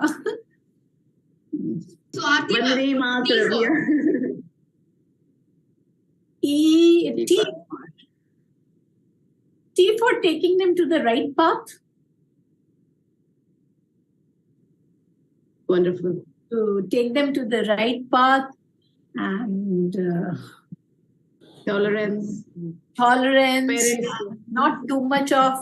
So Aarti ma'am, Vande Mataram, yeah. T for taking them to the right path, Wonderful. to take them to the right path, and Tolerance. tolerance, Parents. not too much of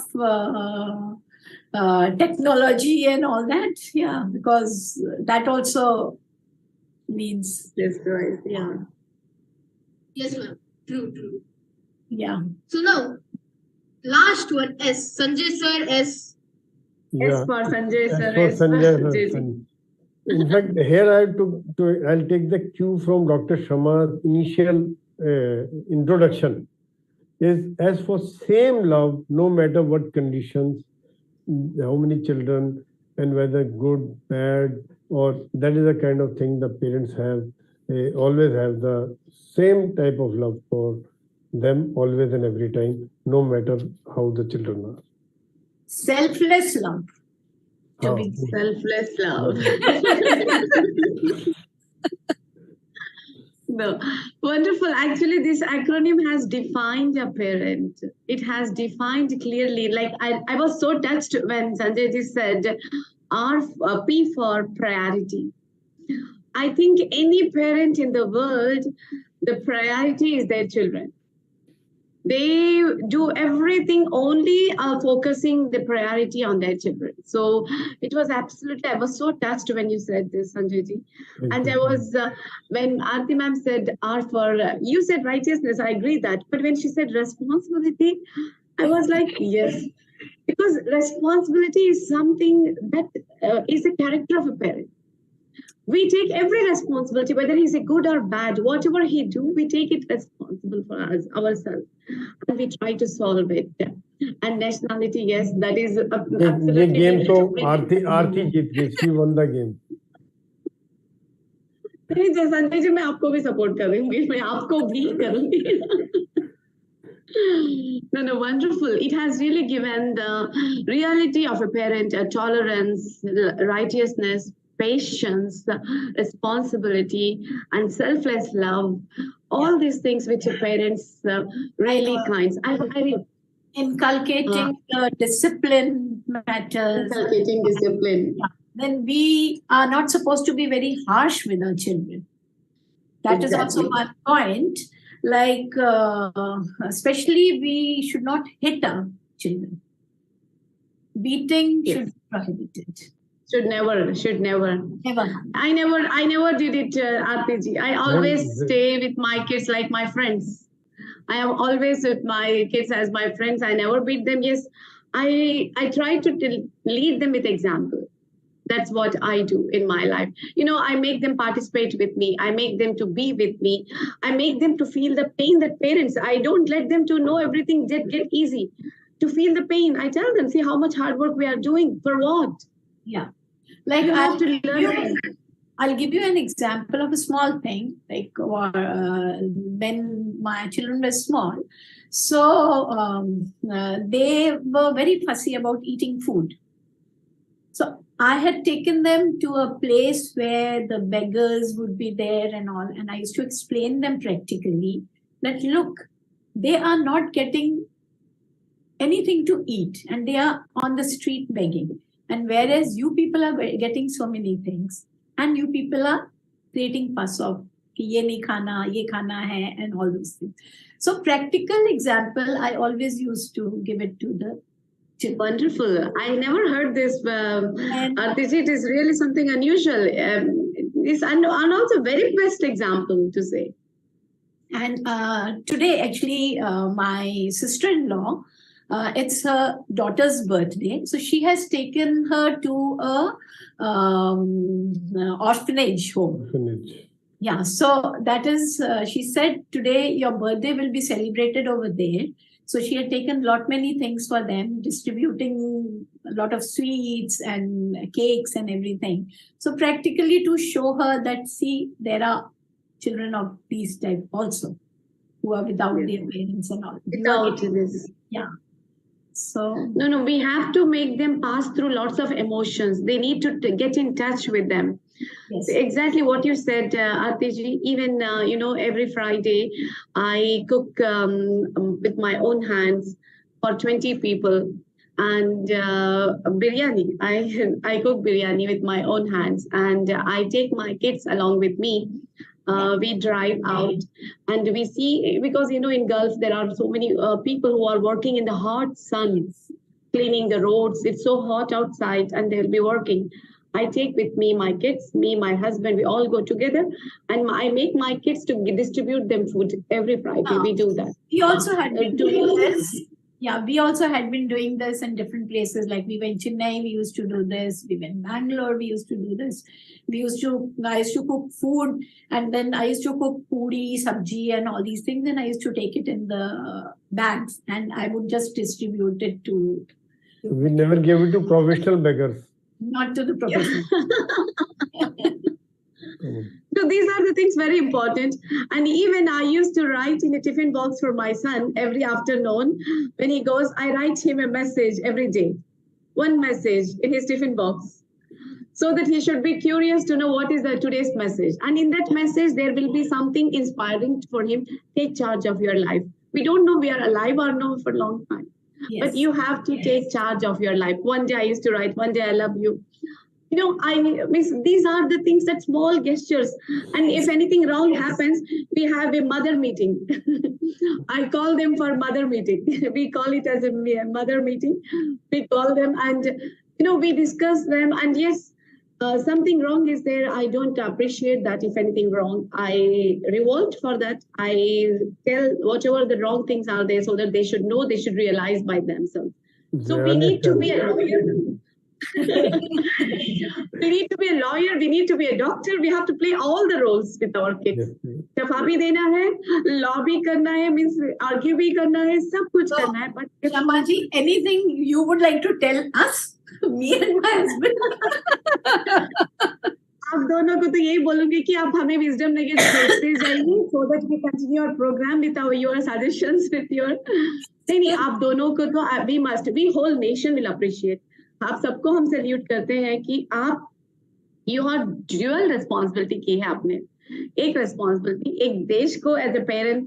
technology and all that. Yeah, because that also means, Destroys, yeah. yes ma'am, true. yeah. So now, last one S, Sanjay sir S. Yeah. S for Sanjay As sir. for S for Sanjay Sanjay sir. ji. In fact, here I have I'll take the cue from Dr. Sharma's initial introduction. Is as for same love, no matter what conditions, how many children, and whether good, bad, or that is the kind of thing the parents have. They always have the same type of love for them, always and every time, no matter how the children are. Selfless love. To How- be Selfless love. No, wonderful. Actually, this acronym has defined a parent. It has defined clearly. Like I was so touched when Sanjay ji said P for priority. I think any parent in the world, the priority is their children. They do everything only focusing the priority on their children. So it was absolutely, I was so touched when you said this, Sanjay ji. And I was, when Aarti ma'am said R for, you said righteousness, I agree that. But when she said responsibility, I was like, yes. Because responsibility is something that is a character of a parent. We take every responsibility, whether he's a good or bad, whatever he do, we take it responsible for us, ourselves. And we try to solve it. And nationality, yes, that is ये absolutely game तो very- आरती जीत गई. She won the game. नहीं, संजय जी, मैं आपको भी support करूंगी, मैं आपको भी करूंगी. No, wonderful. It has really given the reality of a parent a tolerance, righteousness, patience, responsibility, and selfless love. All these things which a parents really kinds. Inculcating the discipline matters. Inculcating discipline. Then we are not supposed to be very harsh with our children. That is also one point. Like, especially we should not hit our children. Beating should be prohibited. Should never. Never. I never did it, Aartiji. I always stay with my kids like my friends. I am always with my kids as my friends. I never beat them. Yes, I try to lead them with example. That's what I do in my life. I make them participate with me. I make them to be with me. I make them to feel the pain that parents, I don't let them to know everything get easy. To feel the pain, I tell them, see how much hard work we are doing. For what? Yeah. Like I'll give you an example of a small thing. Like when my children were small, so they were very fussy about eating food. So I had taken them to a place where the beggars would be there and all. And I used to explain them practically that, look, they are not getting anything to eat and they are on the street begging. And whereas you people are getting so many things and you people are creating fuss of ye nahi khana, ye khana hai, and all those things. So practical example, I always used to give it to the children. Wonderful. I never heard this. Aartiji, it is really something unusual. It's and also very best example to say. And today, actually, my sister-in-law, it's her daughter's birthday. So she has taken her to a orphanage home. Yeah, so that is, she said, today your birthday will be celebrated over there. So she had taken many things for them, distributing a lot of sweets and cakes and everything. So practically to show her that, see, there are children of these type also who are without their parents and all. Without this. Yeah. So no, we have to make them pass through lots of emotions. They need to get in touch with them. Yes. Exactly what you said, Aartiji. Even every Friday, I cook with my own hands for 20 people, and biryani. I cook biryani with my own hands, and I take my kids along with me. We drive out and we see, because in Gulf there are so many people who are working in the hot sun, cleaning the roads. It's so hot outside and they'll be working. I take with me my kids, me, my husband, we all go together and I make my kids to distribute them food every Friday. We do that. We also had been doing this. Yeah, we also had been doing this in different places. Like we were in Chennai, we used to do this. We were in Bangalore, we used to do this. I used to cook food, and then I used to cook puri, sabji, and all these things. And I used to take it in the bags, and I would just distribute it to. We never gave it to professional beggars. Not to the professional. So these are the things very important. And even I used to write in a tiffin box for my son every afternoon. When he goes, I write him a message every day. One message in his tiffin box. So that he should be curious to know what is today's message. And in that message, there will be something inspiring for him. Take charge of your life. We don't know we are alive or not for a long time. Yes. But you have to take charge of your life. One day I used to write, one day I love you. These are the things, that small gestures. And if anything wrong happens, we have a mother meeting. I call them for mother meeting. We call it as a mother meeting. We call them and, we discuss them. And yes, something wrong is there. I don't appreciate that. If anything wrong, I revolt for that. I tell whatever the wrong things are there so that they should know, they should realize by themselves. So we need to be a lawyer. We need to be a lawyer, we need to be a doctor, we have to play all the roles with our kids. Shafa bhi dena hai, law bhi karna hai, means argue bhi karna hai, sab kuch karna hai. But Shama ji, anything you would like to tell us? Me and my husband. आप दोनों को तो यही बोलूंगी कि आप हमें wisdom nuggets भेजते जाइए so that we continue our program with your suggestions with your नहीं आप दोनों को तो we must we whole nation will appreciate आप सबको हम सैल्यूट करते हैं कि आप your dual responsibility की है आपने एक responsibility एक देश को as a parent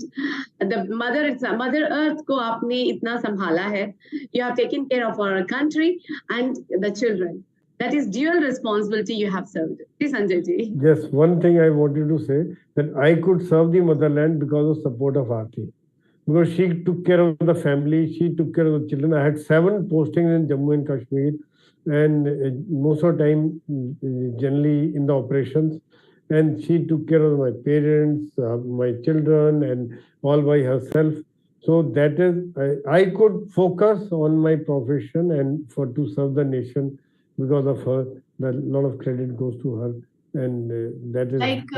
the mother earth को आपने इतना संभाला है you have taken care of our country and the children that is dual responsibility you have served. Please, Sanjay ji. Yes, one thing I wanted to say that I could serve the motherland because of support of Aarti. Because she took care of the family, she took care of the children. I had 7 postings in Jammu and Kashmir, and most of the time, generally in the operations. And she took care of my parents, my children, and all by herself. So that is, I could focus on my profession and to serve the nation because of her. A lot of credit goes to her, and that is like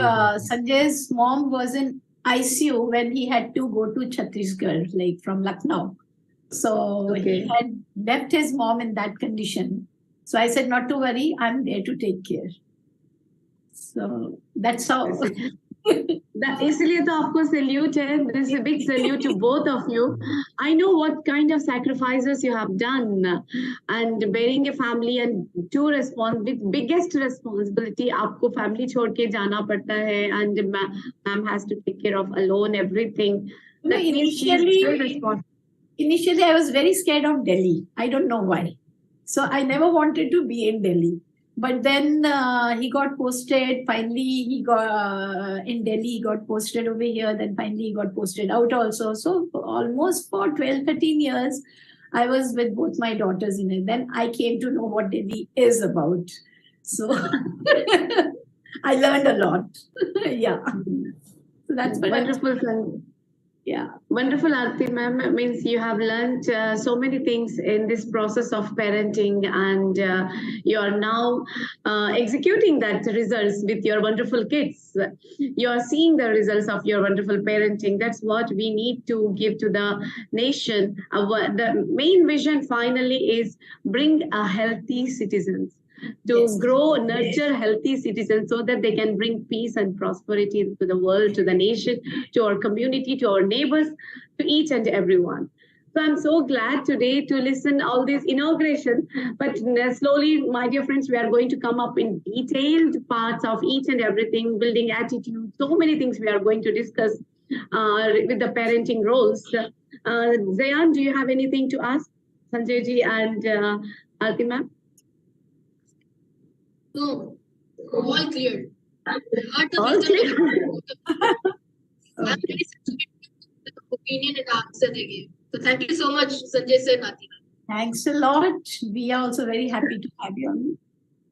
Sanjay's mom was in ICU when he had to go to Chhattisgarh, like from Lucknow. So he had left his mom in that condition. So I said, not to worry, I'm there to take care. So that's how. इसलिए तो आपको salute है. This is a big salute to both of you. I know what kind of sacrifices you have done and bearing a family and with biggest responsibility आपको family छोड़ के जाना पड़ता है and ma'am has to take care of alone everything. That initially I was very scared of Delhi. I don't know why. So I never wanted to be in Delhi. But then he got posted. Finally, he got in Delhi, he got posted over here. Then finally, he got posted out also. So almost for 12, 13 years, I was with both my daughters in it. Then I came to know what Delhi is about. So I learned a lot. Yeah. So that's what wonderful. Yeah, wonderful, Aarti ma'am. Means you have learned so many things in this process of parenting, and you are now executing that results with your wonderful kids. You are seeing the results of your wonderful parenting. That's what we need to give to the nation. The main vision finally is bring a healthy citizens. To grow, nurture healthy citizens so that they can bring peace and prosperity to the world, to the nation, to our community, to our neighbors, to each and everyone. So I'm so glad today to listen all this inauguration, but slowly, my dear friends, we are going to come up in detailed parts of each and everything, building attitude, so many things we are going to discuss with the parenting roles. Zayan, do you have anything to ask Sanjay ji and Aarti ma'am? No, all clear. All clear. I'm very sensitive to the opinion and answer they gave. So thank you so much, Sanjay sir, Aarti. Thanks a lot. We are also very happy to have you on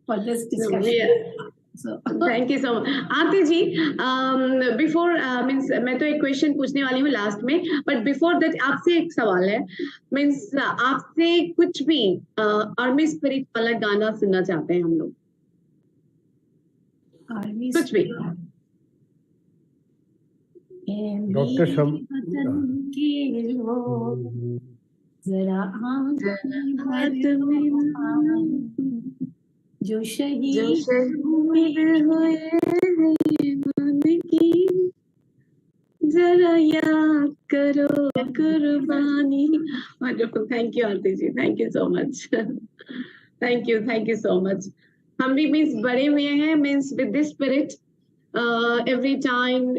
for this discussion. So thank you so much. Aarti ji, before means मैं तो एक question पूछने वाली हूँ last में, but before that आपसे एक सवाल है, means आपसे कुछ भी army spirit वाला गाना सुनना चाहते हैं हम लोग. कुछ भी. Dr. Sham. जो शहीद हुए की जरा याद करो कुर्बानी. Wonderful. Thank you, Aarti ji. Thank you so much. Thank you so much. हम भी means बड़े हुए हैं means with this spirit every time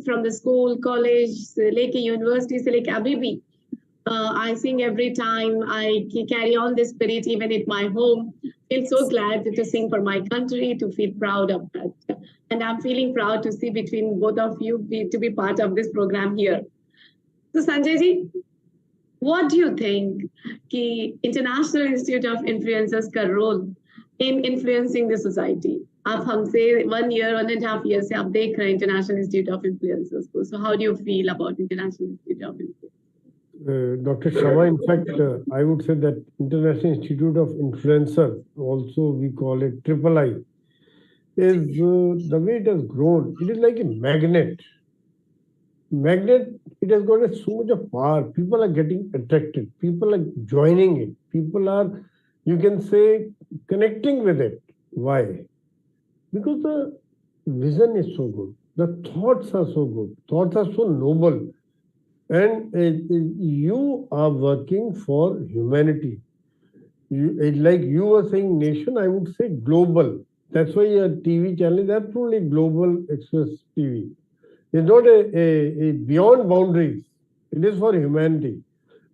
from the school college से लेके university से लेके अभी भी I sing every time. I carry on this spirit even at my home. Feel so glad to sing for my country, to feel proud of that. And I'm feeling proud to see between both of you to be part of this program here. So Sanjay ji, what do you think कि International Institute of Influencers का role in influencing the society? आप हमसे 1.5 years से आप देख रहे हैं International Institute of Influencers को. So how do you feel about International Institute of Influencers? Dr. Shama, in fact, I would say that International Institute of Influencers, also we call it III, is the way it has grown. It is like a magnet. It has got so much of power. People are getting attracted. People are joining it. People are, you can say, connecting with it. Why? because the vision is so good, the thoughts are so good, thoughts are so noble, and you are working for humanity. Like you were saying nation, I would say global. That's why your TV channel is absolutely global Express TV. It's not a beyond boundaries. It is for humanity.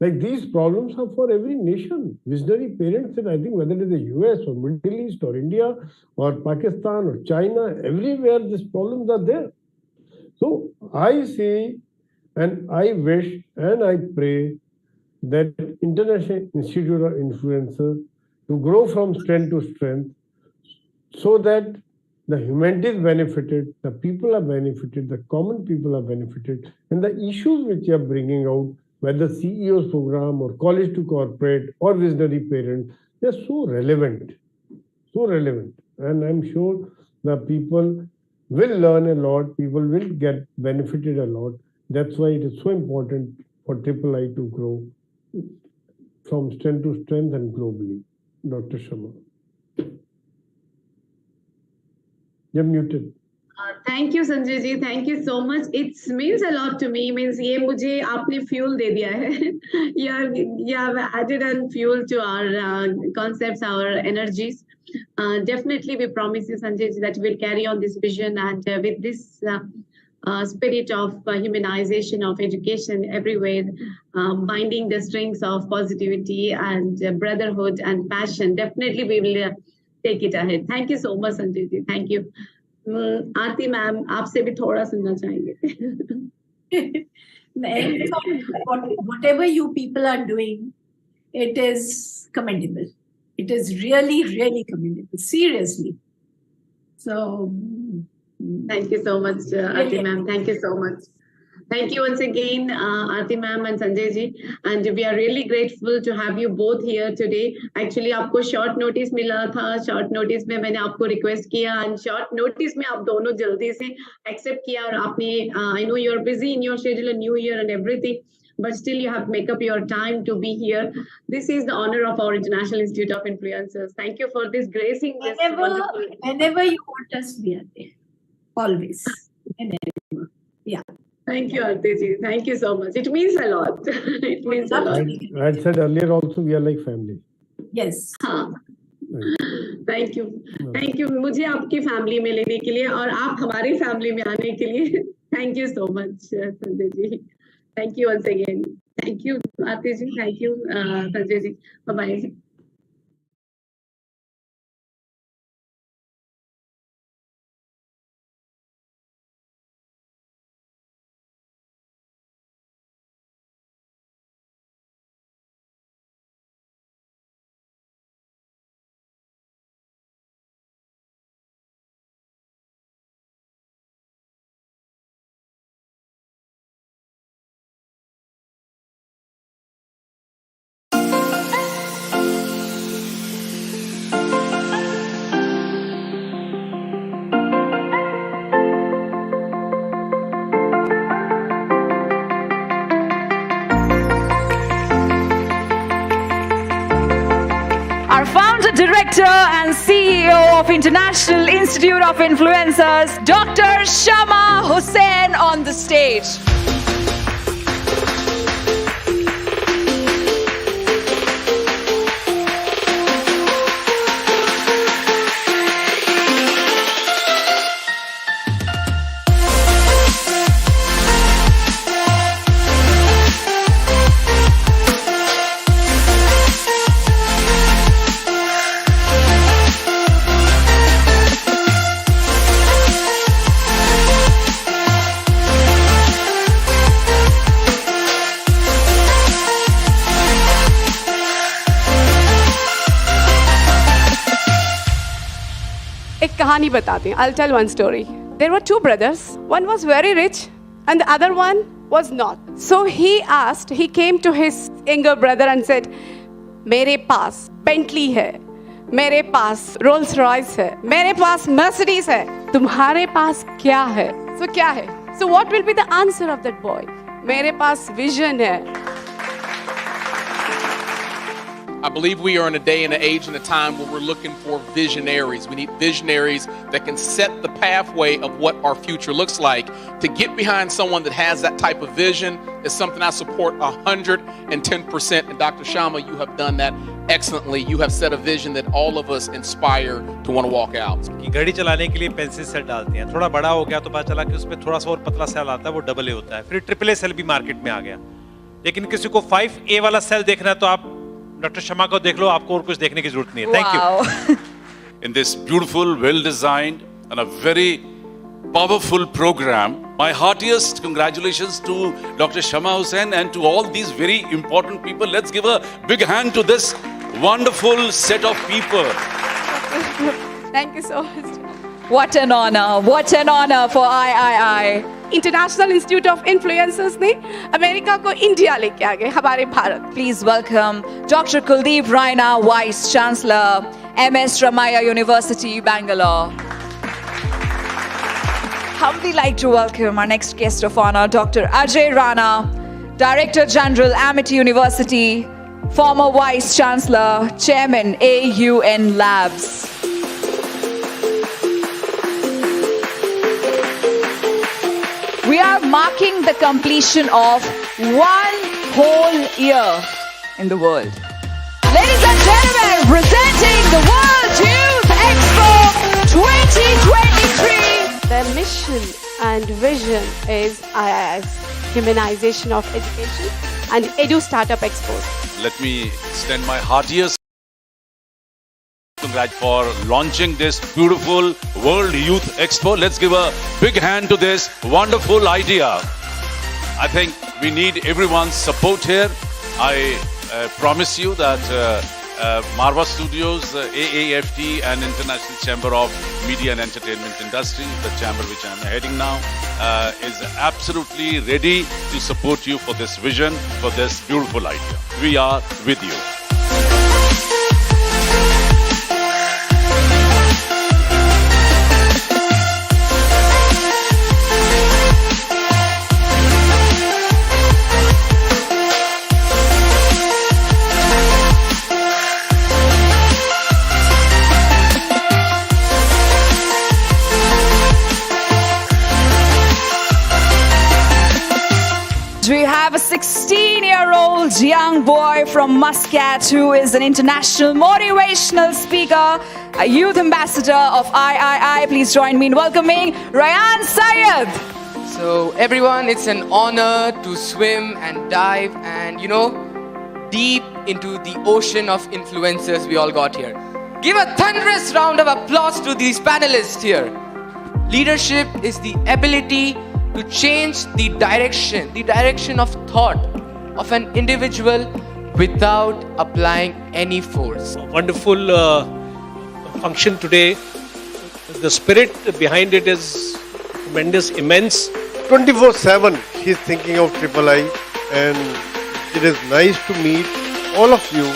Like these problems are for every nation. Visionary parents, and I think whether it is the US or Middle East or India or Pakistan or China, everywhere these problems are there. So I see and I wish and I pray that International Institute of Influencers to grow from strength to strength so that the humanity is benefited, the people are benefited, the common people are benefited, and the issues which you are bringing out, whether CEO's program or college to corporate or visionary parent, they are so relevant, and I'm sure the people will learn a lot, people will get benefited a lot. That's why it is so important for III to grow from strength to strength and globally. Dr. Sharma. You're muted. Thank you, Sanjay ji. Thank you so much. It means a lot to me. Means ये मुझे आपने fuel दे दिया है. You have added on fuel to our concepts, our energies. Definitely, we promise you, Sanjay ji, that we'll carry on this vision and with this spirit of humanization of education everywhere, binding the strings of positivity and brotherhood and passion. Definitely, we will take it ahead. Thank you so much, Sanjay ji. Thank you. Aarti ma'am आपसे भी थोड़ा सुनना चाहेंगे. Whatever you people are doing, it is commendable. It is really, really commendable. Seriously. So thank you so much, Aarti ma'am. Thank you so much. Thank you once again, Aarti ma'am and Sanjay ji. And we are really grateful to have you both here today. Actually, आपको short notice मिला था. Short notice में मैंने आपको request किया and short notice में आप दोनों जल्दी से accept किया और आपने I know you are busy in your schedule and New Year and everything, but still you have make up your time to be here. This is the honor of our International Institute of Influencers. Thank you for this gracing. Whenever you want us, we are there. Always. Whenever. Yeah. Thank you, Aarti ji. Thank you so much. It means a lot. It means a lot. I said earlier also, we are like family. Yes. हाँ. Thank you. Thank you. मुझे आपकी family में लेने के लिए और आप हमारी फैमिली में आने के लिए. Thank you so much, Sanjay ji. Thank you once again. Thank you, Aarti ji. Thank you, Sanjay ji. Bye-bye. Director and CEO of International Institute of Influencers, Dr. Shama Hussain on the stage. कहानी बताती हूँ. I'll tell one story. There were two brothers. One was very rich and the other one was not. So he came to his younger brother and said, मेरे पास Bentley है, मेरे पास Rolls Royce है, मेरे पास Mercedes है, तुम्हारे पास क्या है? So क्या है? So what will be the answer of that boy? मेरे पास vision है. I believe we are in a day and an age and a time where we're looking for visionaries. We need visionaries that can set the pathway of what our future looks like. To get behind someone that has that type of vision is something I support 110%. And Dr. Sharma, you have done that excellently. You have set a vision that all of us inspire to want to walk out. कि घड़ी चलाने के लिए pencil cell डालते हैं, थोड़ा बड़ा हो गया तो पता चला कि उसमें थोड़ा सा और पतला सेल आता है, वो डबल ए होता है, फिर ट्रिपल ए सेल भी मार्केट में आ गया। लेकिन किसी को 5A वाला सेल देखना है तो आप डॉक्टर शर्मा को देख लो, आपको और कुछ देखने की जरूरत नहीं है। Thank you. In this beautiful, well-designed and a very powerful program, my heartiest congratulations to Dr. Shama Hussain and to all these very important people. Let's give a big hand to this wonderful set of people. Thank you so much. What an honor. What an honor for III. International institute of influencers ने America को India लेके आ गए, हमारे Bharat. Please welcome Dr. Kuldeep Raina, Vice Chancellor, MS Ramaiah University, Bangalore. Humbly like to welcome our next guest of honor, Dr. Ajay Rana, Director General, Amity University, former Vice Chancellor, Chairman, AUN Labs. We are marking the completion of 1 whole year in the world. Ladies and gentlemen, presenting the World Youth Expo 2023. Their mission and vision is IIS, Humanization of Education and Edu Startup Expo. Let me extend my heartiest congratulations for launching this beautiful World Youth Expo. Let's give a big hand to this wonderful idea. I think we need everyone's support here. I promise you that Marva Studios, AAFT and International Chamber of Media and Entertainment Industry, the chamber which I am heading now, is absolutely ready to support you for this vision, for this beautiful idea. We are with you. We have a 16-year-old young boy from Muscat who is an international motivational speaker, a youth ambassador of III. Please join me in welcoming Rayan Syed. So everyone, it's an honor to swim and dive and, deep into the ocean of influencers we all got here. Give a thunderous round of applause to these panelists here. Leadership is the ability to change the direction of thought of an individual without applying any force. Wonderful function today. The spirit behind it is tremendous, immense. 24/7 he's thinking of III, and it is nice to meet all of you